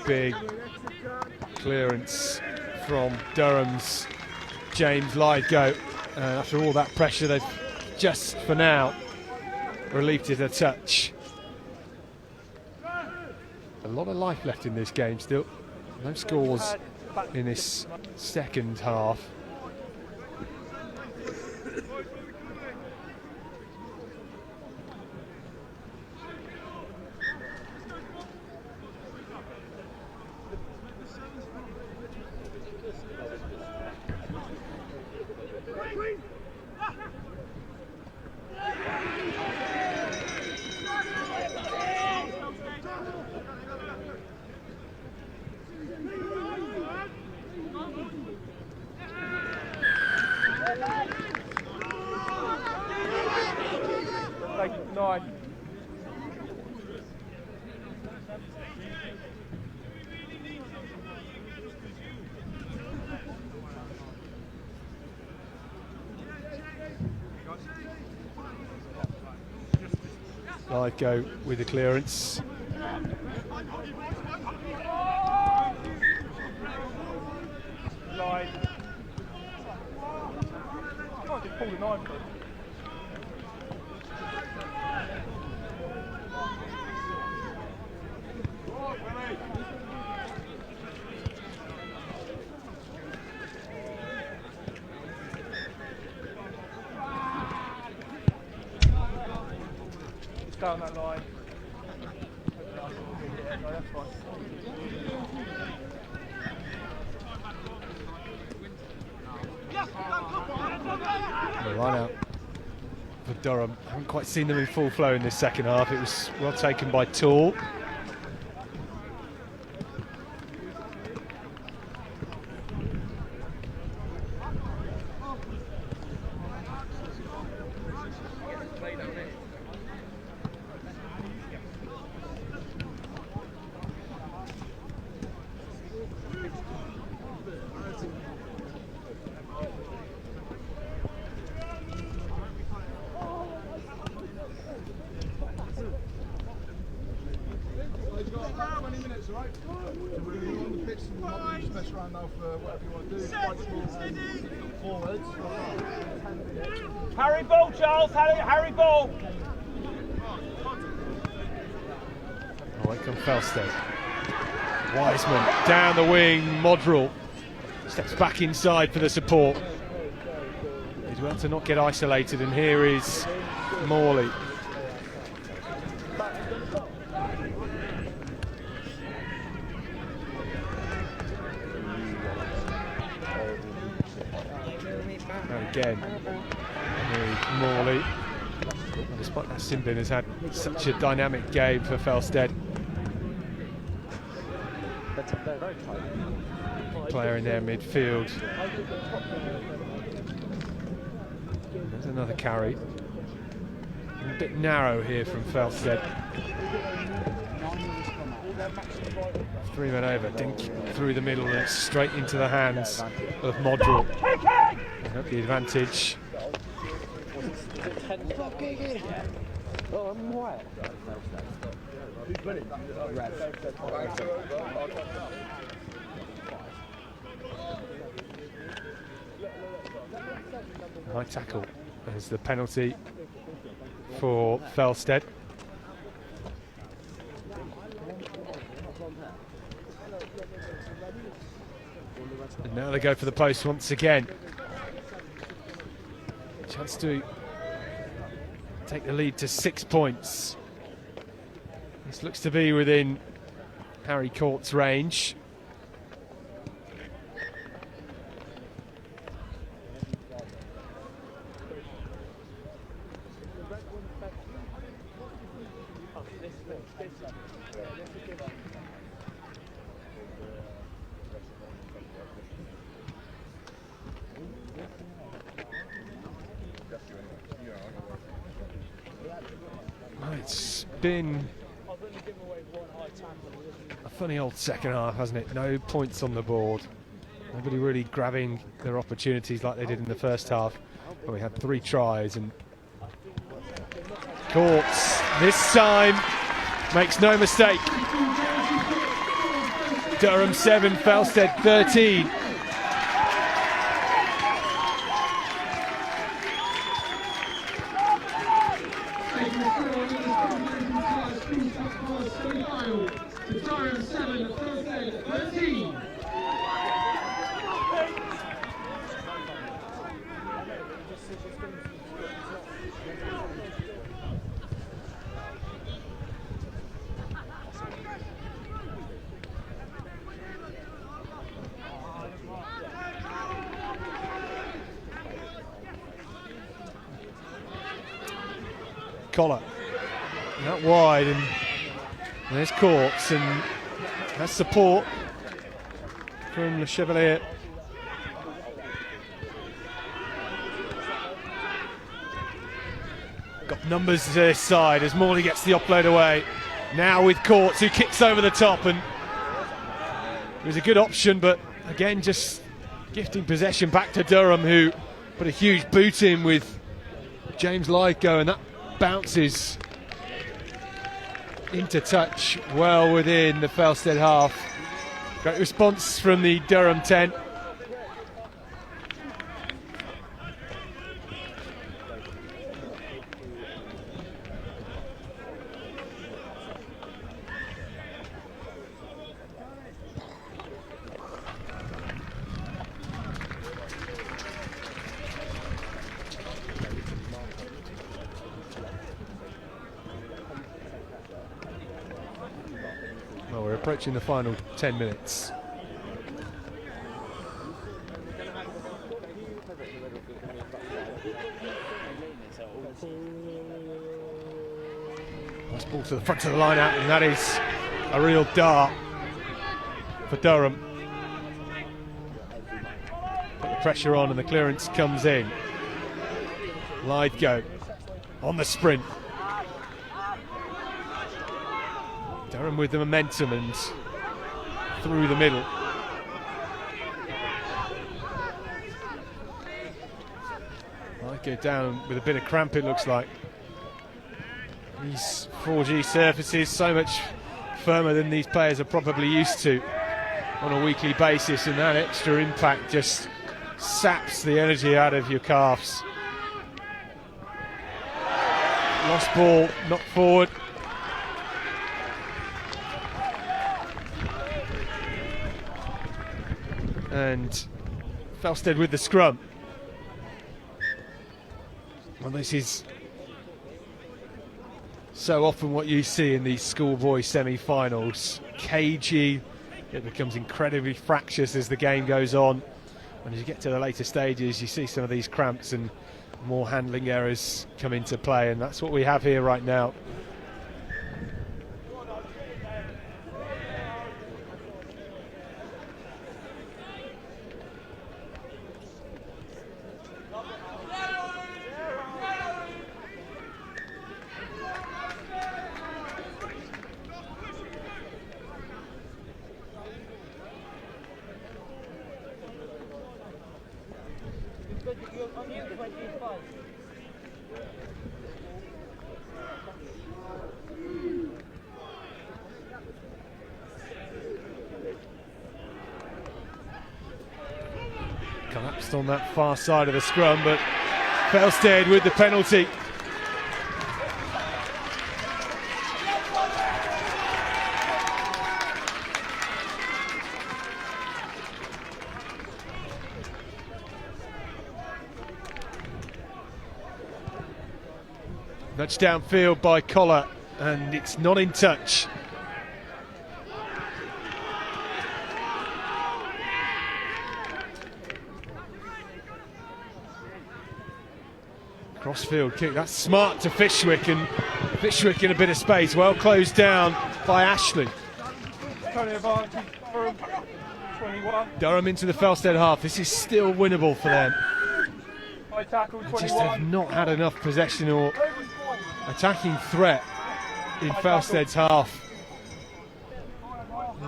Big clearance from Durham's James Lydgo. After all that pressure, they've just for now relieved it a touch. A lot of life left in this game still. No scores in this second half. Go with the clearance. Line. Oh, just pulled a knife. Down that line. No, that's fine. The line out for Durham. Haven't quite seen them in full flow in this second half. It was well taken by Tall. Harry ball, Charles. Harry ball. Away comes Felsted. Wiseman down the wing. Modrell steps back inside for the support. He's well to not get isolated, and here is Morley. And again, Morley. despite that Simbin has had such a dynamic game for Felsted. Player in their midfield. There's another carry. A bit narrow here from Felsted. 3 men over, dink through the middle, and it's straight into the hands of Modrell. Got the advantage. High tackle as the penalty for Felsted. And now they go for the post once again. Chance to take the lead to 6 points. This looks to be within Harry Court's range. It's been a funny old second half, hasn't it? No points on the board. Nobody really grabbing their opportunities like they did in the first half, when we had 3 tries. And Courts this time makes no mistake. Durham 7, Felsted 13. Collar out wide, and there's Courts, and has support from Le Chevalier. Got numbers to this side as Morley gets the offload away. Now with Courts, who kicks over the top, and it was a good option, but again just gifting possession back to Durham, who put a huge boot in with James Lyko, and that bounces into touch well within the Felsted half. Great response from the Durham 10. Well, we're approaching the final 10 minutes. Nice ball to the front of the line out, and that is a real dart for Durham. Put the pressure on and the clearance comes in. Lyko on the sprint. Durham with the momentum and through the middle. Might go down with a bit of cramp, it looks like. These 4G surfaces so much firmer than these players are probably used to on a weekly basis, and that extra impact just saps the energy out of your calves. Lost ball, knocked forward. And Felsted with the scrum. Well, this is so often what you see in these schoolboy semi-finals. Cagey, it becomes incredibly fractious as the game goes on. And as you get to the later stages, you see some of these cramps, and more handling errors come into play, and that's what we have here right now. Collapsed on that far side of the scrum, but Felsted with the penalty. Nudged downfield by Collar, and it's not in touch. Crossfield kick, that's smart to Fishwick, and Fishwick in a bit of space, well closed down by Ashley. Durham into the Felsted half, this is still winnable for them. They just have not had enough possession or attacking threat in Felsted's half.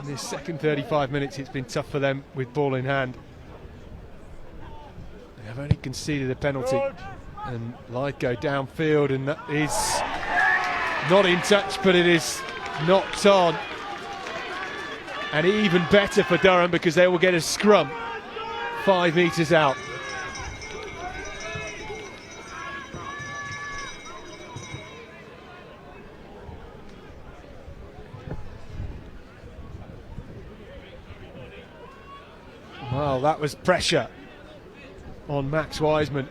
In this second 35 minutes it's been tough for them with ball in hand. They have only conceded a penalty. And Lyko downfield, and that is not in touch, but it is knocked on. And even better for Durham, because they will get a scrum 5 metres out. Well, that was pressure on Max Wiseman.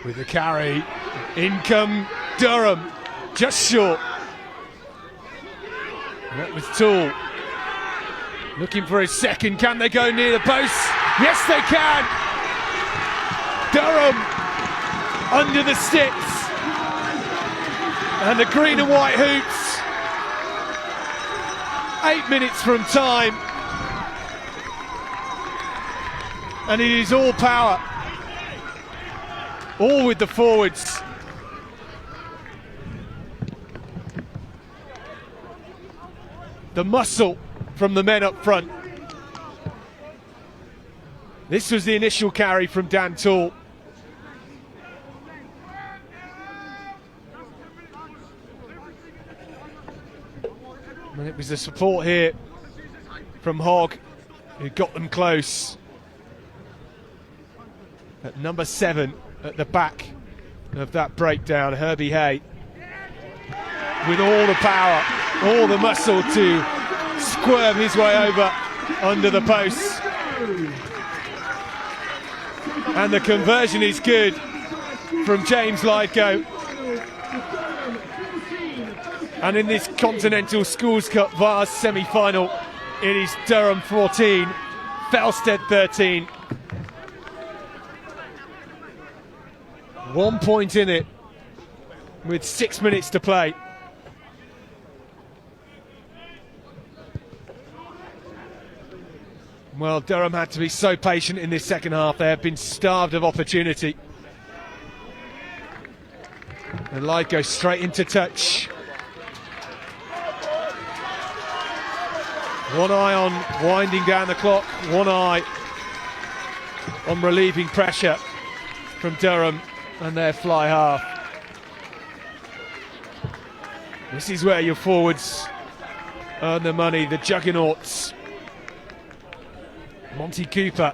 With the carry, in come Durham, just short. And that was Toole. Looking for his second, can they go near the post? Yes they can! Durham under the sticks. And the green and white hoops. 8 minutes from time. And it is all power. All with the forwards. The muscle from the men up front. This was the initial carry from Dan Toole. And it was the support here from Hogg who got them close. At number 7 at the back of that breakdown, Herbie Hay, with all the power, all the muscle to squirm his way over under the posts. And the conversion is good from James Lyko. And in this Continental Schools Cup Vase semi-final, it is Durham 14, Felsted 13. 1 point in it with 6 minutes to play. Well, Durham had to be so patient in this second half. They have been starved of opportunity. And Lyko goes straight into touch. One eye on winding down the clock, one eye on relieving pressure from Durham and their fly half. This is where your forwards earn the money, the juggernauts. Monty Cooper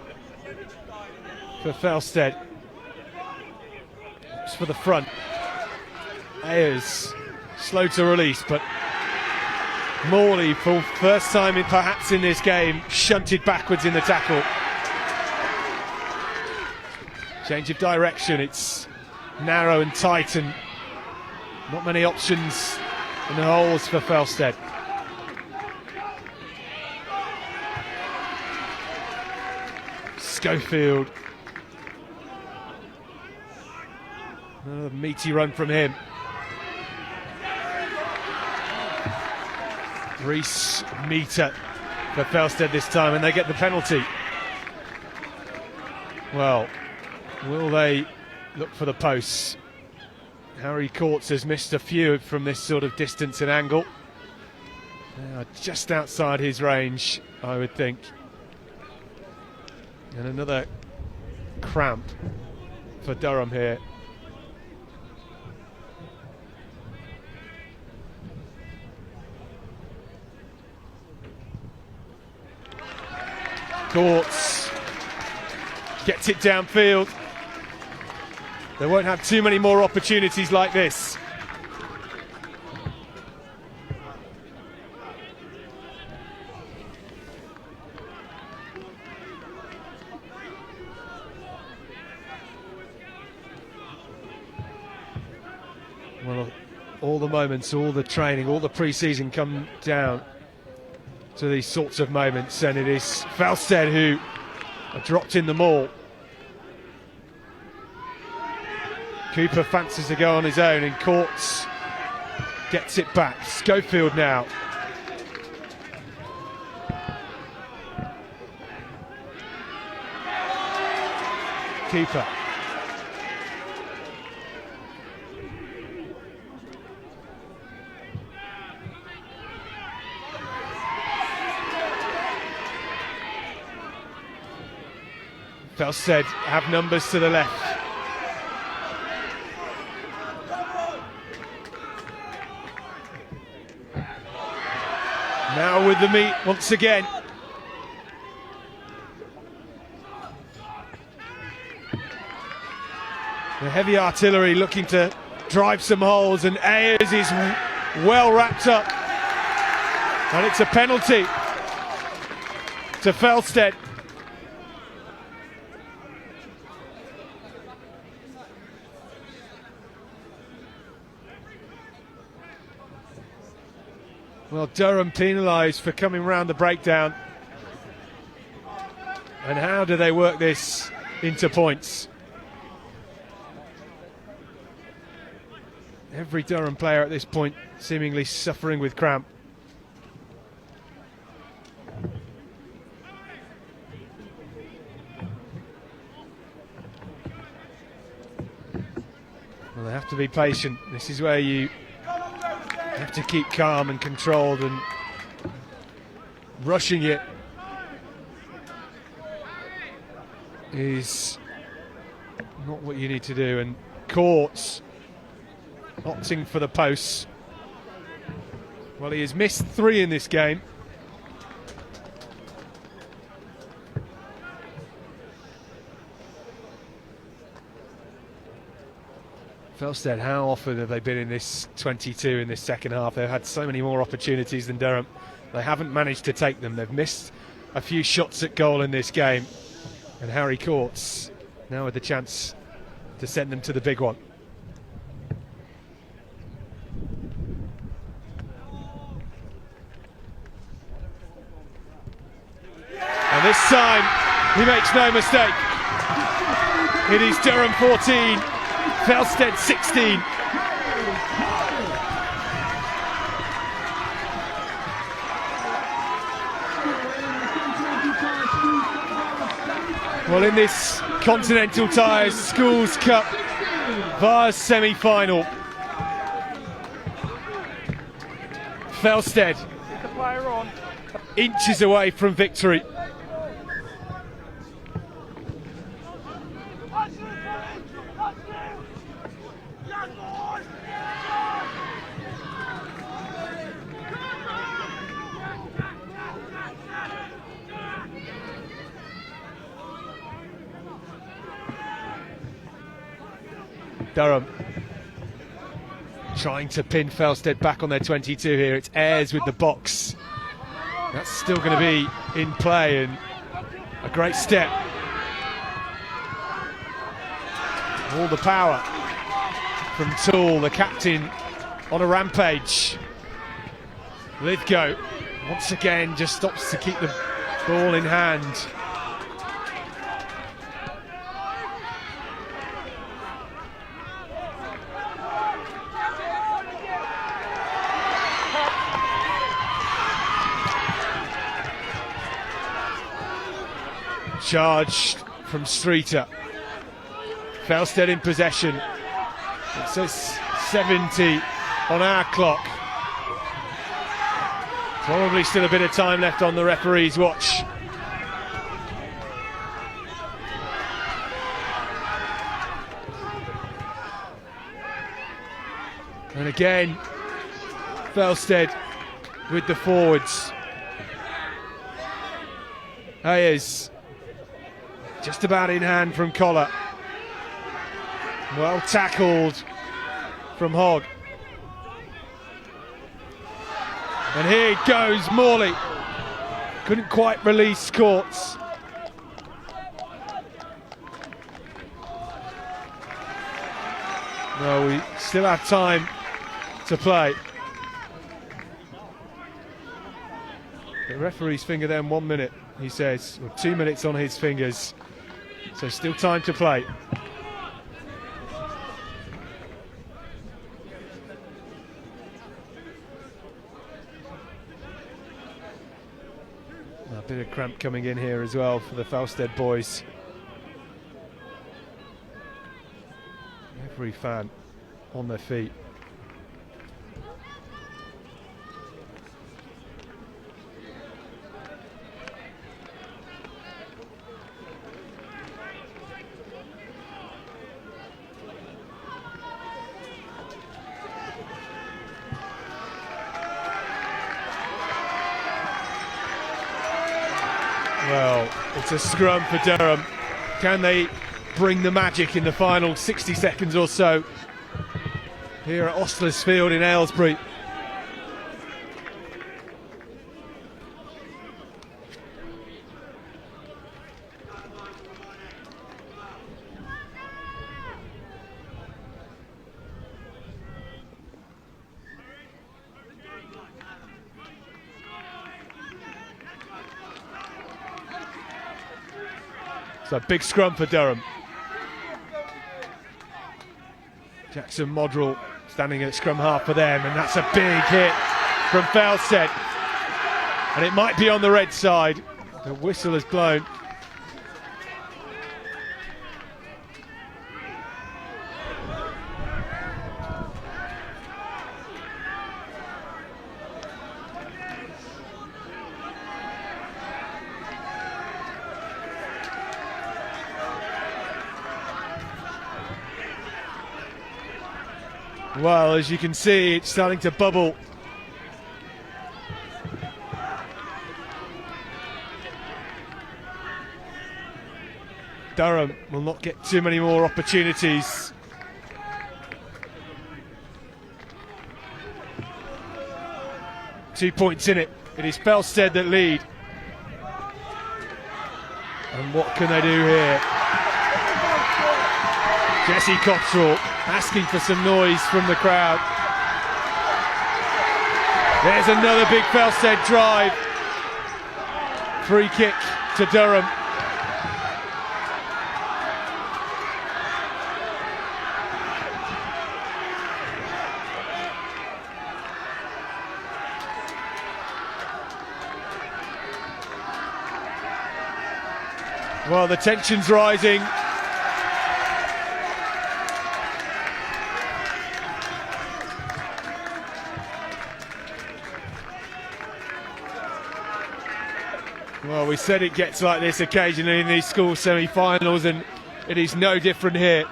for Felsted. It's for the front. Ayers slow to release, but Morley, for first time perhaps in this game, shunted backwards in the tackle. Change of direction, it's narrow and tight and not many options in the holes for Felsted. Schofield. Another meaty run from him. Reese meter for Felsted this time, and they get the penalty. Well, will they look for the posts? Harry Courts has missed a few from this sort of distance and angle. They are just outside his range, I would think. And another cramp for Durham here. Courts gets it downfield. They won't have too many more opportunities like this. Well, all the moments, all the training, all the pre-season come down to these sorts of moments, and it is Felsted who are dropped in the maul. Cooper fancies to go on his own, and Courts gets it back. Schofield now. Cooper. Felsted have numbers to the left. Now with the meat once again. The heavy artillery looking to drive some holes, and Ayers is well wrapped up. And it's a penalty to Felsted. Well, Durham penalised for coming round the breakdown. And how do they work this into points? Every Durham player at this point seemingly suffering with cramp. Well, they have to be patient. This is where you have to keep calm and controlled, and rushing it is not what you need to do. And Courts opting for the posts. Well, he has missed 3 in this game. Felsted, how often have they been in this 22 in this second half? They've had so many more opportunities than Durham. They haven't managed to take them. They've missed a few shots at goal in this game. And Harry Courts now with the chance to send them to the big one. And this time, he makes no mistake. It is Durham 14, Felsted 16. Well, in this Continental Tires Schools Cup Vase semi-final, Felsted inches away from victory. Durham trying to pin Felsted back on their 22 here. It's Ayres with the box. That's still going to be in play, and a great step. All the power from Toole, the captain, on a rampage. Lithgow once again just stops to keep the ball in hand. Charged from Streeter. Felsted in possession. It says 70 on our clock. Probably still a bit of time left on the referee's watch. And again, Felsted with the forwards. Ayres just about in hand from Collar. Well tackled from Hogg. And here goes Morley. Couldn't quite release Courts. No, we still have time to play. The referee's finger then 1 minute, he says, with 2 minutes on his fingers. So still time to play. A bit of cramp coming in here as well for the Felsted boys. Every fan on their feet. Well, it's a scrum for Durham. Can they bring the magic in the final 60 seconds or so here at Ostlers Field in Aylsbury? So a big scrum for Durham. Jackson Modrell standing at scrum half for them, and that's a big hit from Felsted. And it might be on the red side. The whistle has blown. Well, as you can see, it's starting to bubble. Durham will not get too many more opportunities. Two points in it. It is Felsted that lead. And what can they do here? Jesse Cottrell asking for some noise from the crowd. There's another big Felsted drive. Free kick to Durham. Well, the tension's rising. Well, we said it gets like this occasionally in these school semi-finals, and it is no different here.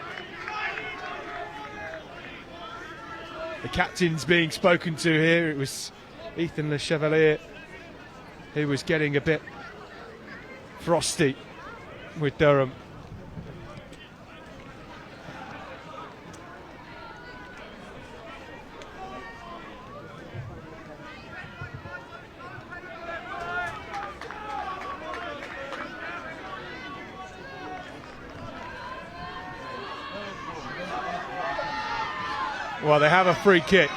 The captain's being spoken to here. It was Ethan Le Chevalier who was getting a bit frosty with Durham. Well, they have a free kick.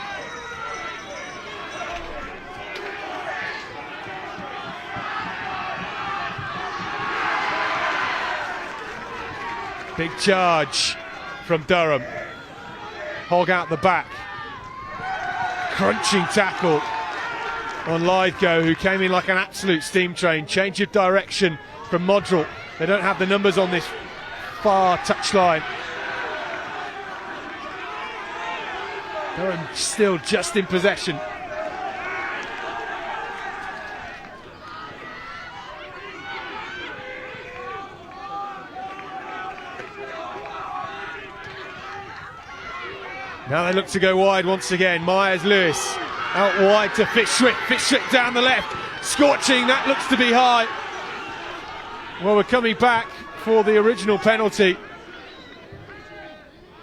Big charge from Durham. Hog out the back. Crunching tackle on Lithgow, who came in like an absolute steam train. Change of direction from Modrell. They don't have the numbers on this far touchline. Durham still just in possession. Now they look to go wide once again. Myers-Lewis out wide to Fitzswick. Fitzswick down the left. Scorching, that looks to be high. Well, we're coming back for the original penalty.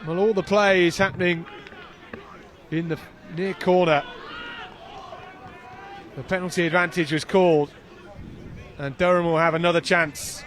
Well, all the play is happening in the near corner. The penalty advantage was called, and Durham will have another chance.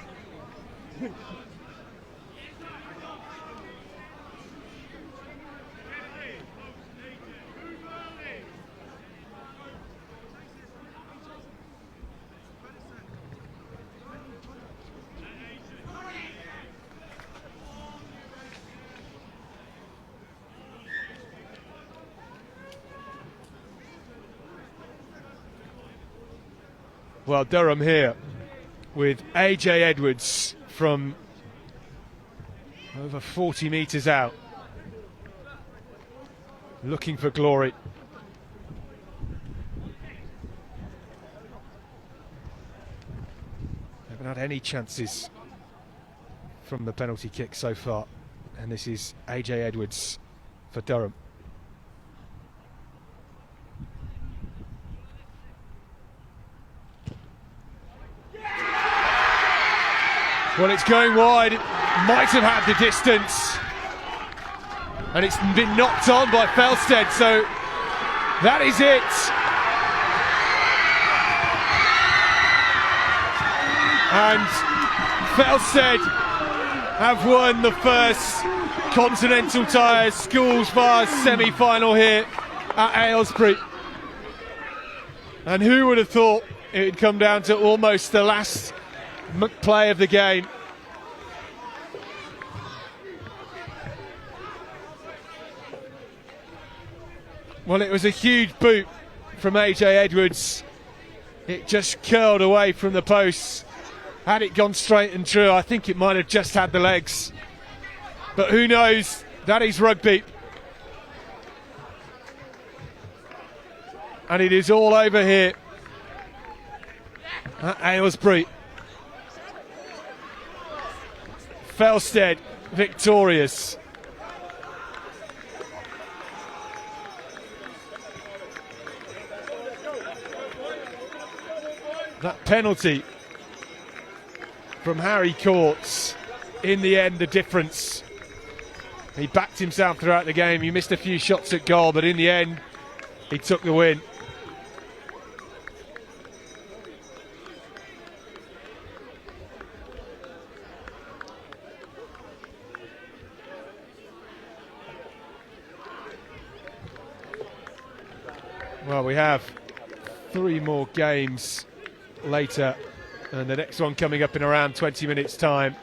Well, Durham here with AJ Edwards from over 40 metres out, looking for glory. Haven't had any chances from the penalty kick so far, and this is AJ Edwards for Durham. Well, it's going wide. It might have had the distance, and it's been knocked on by Felsted, so that is it. And Felsted have won the first Continental Tires Schools Vase semi-final here at Aylsbury. And who would have thought it would come down to almost the last play of the game. Well, it was a huge boot from AJ Edwards. It just curled away from the posts. Had it gone straight and true, I think it might have just had the legs. But who knows? That is rugby. And it is all over here at Aylesbury. Felsted victorious. That penalty from Harry Courts, in the end, the difference. He backed himself throughout the game. He missed a few shots at goal, but in the end, he took the win. Well, we have 3 more games later, and the next one coming up in around 20 minutes' time.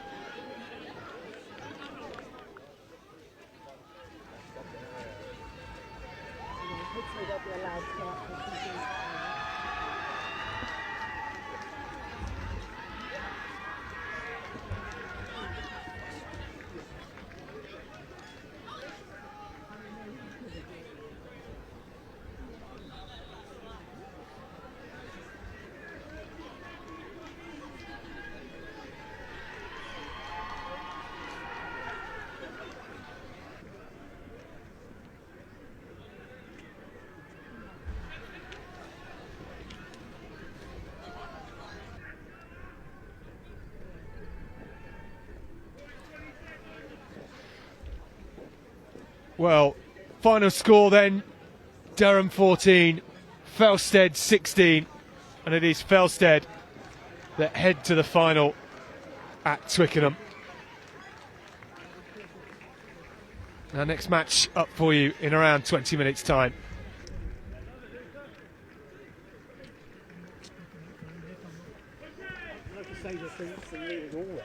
Well, final score then, Durham 14, Felsted 16, and it is Felsted that head to the final at Twickenham. Our next match up for you in around 20 minutes' time. Like I say, the thing for me is always,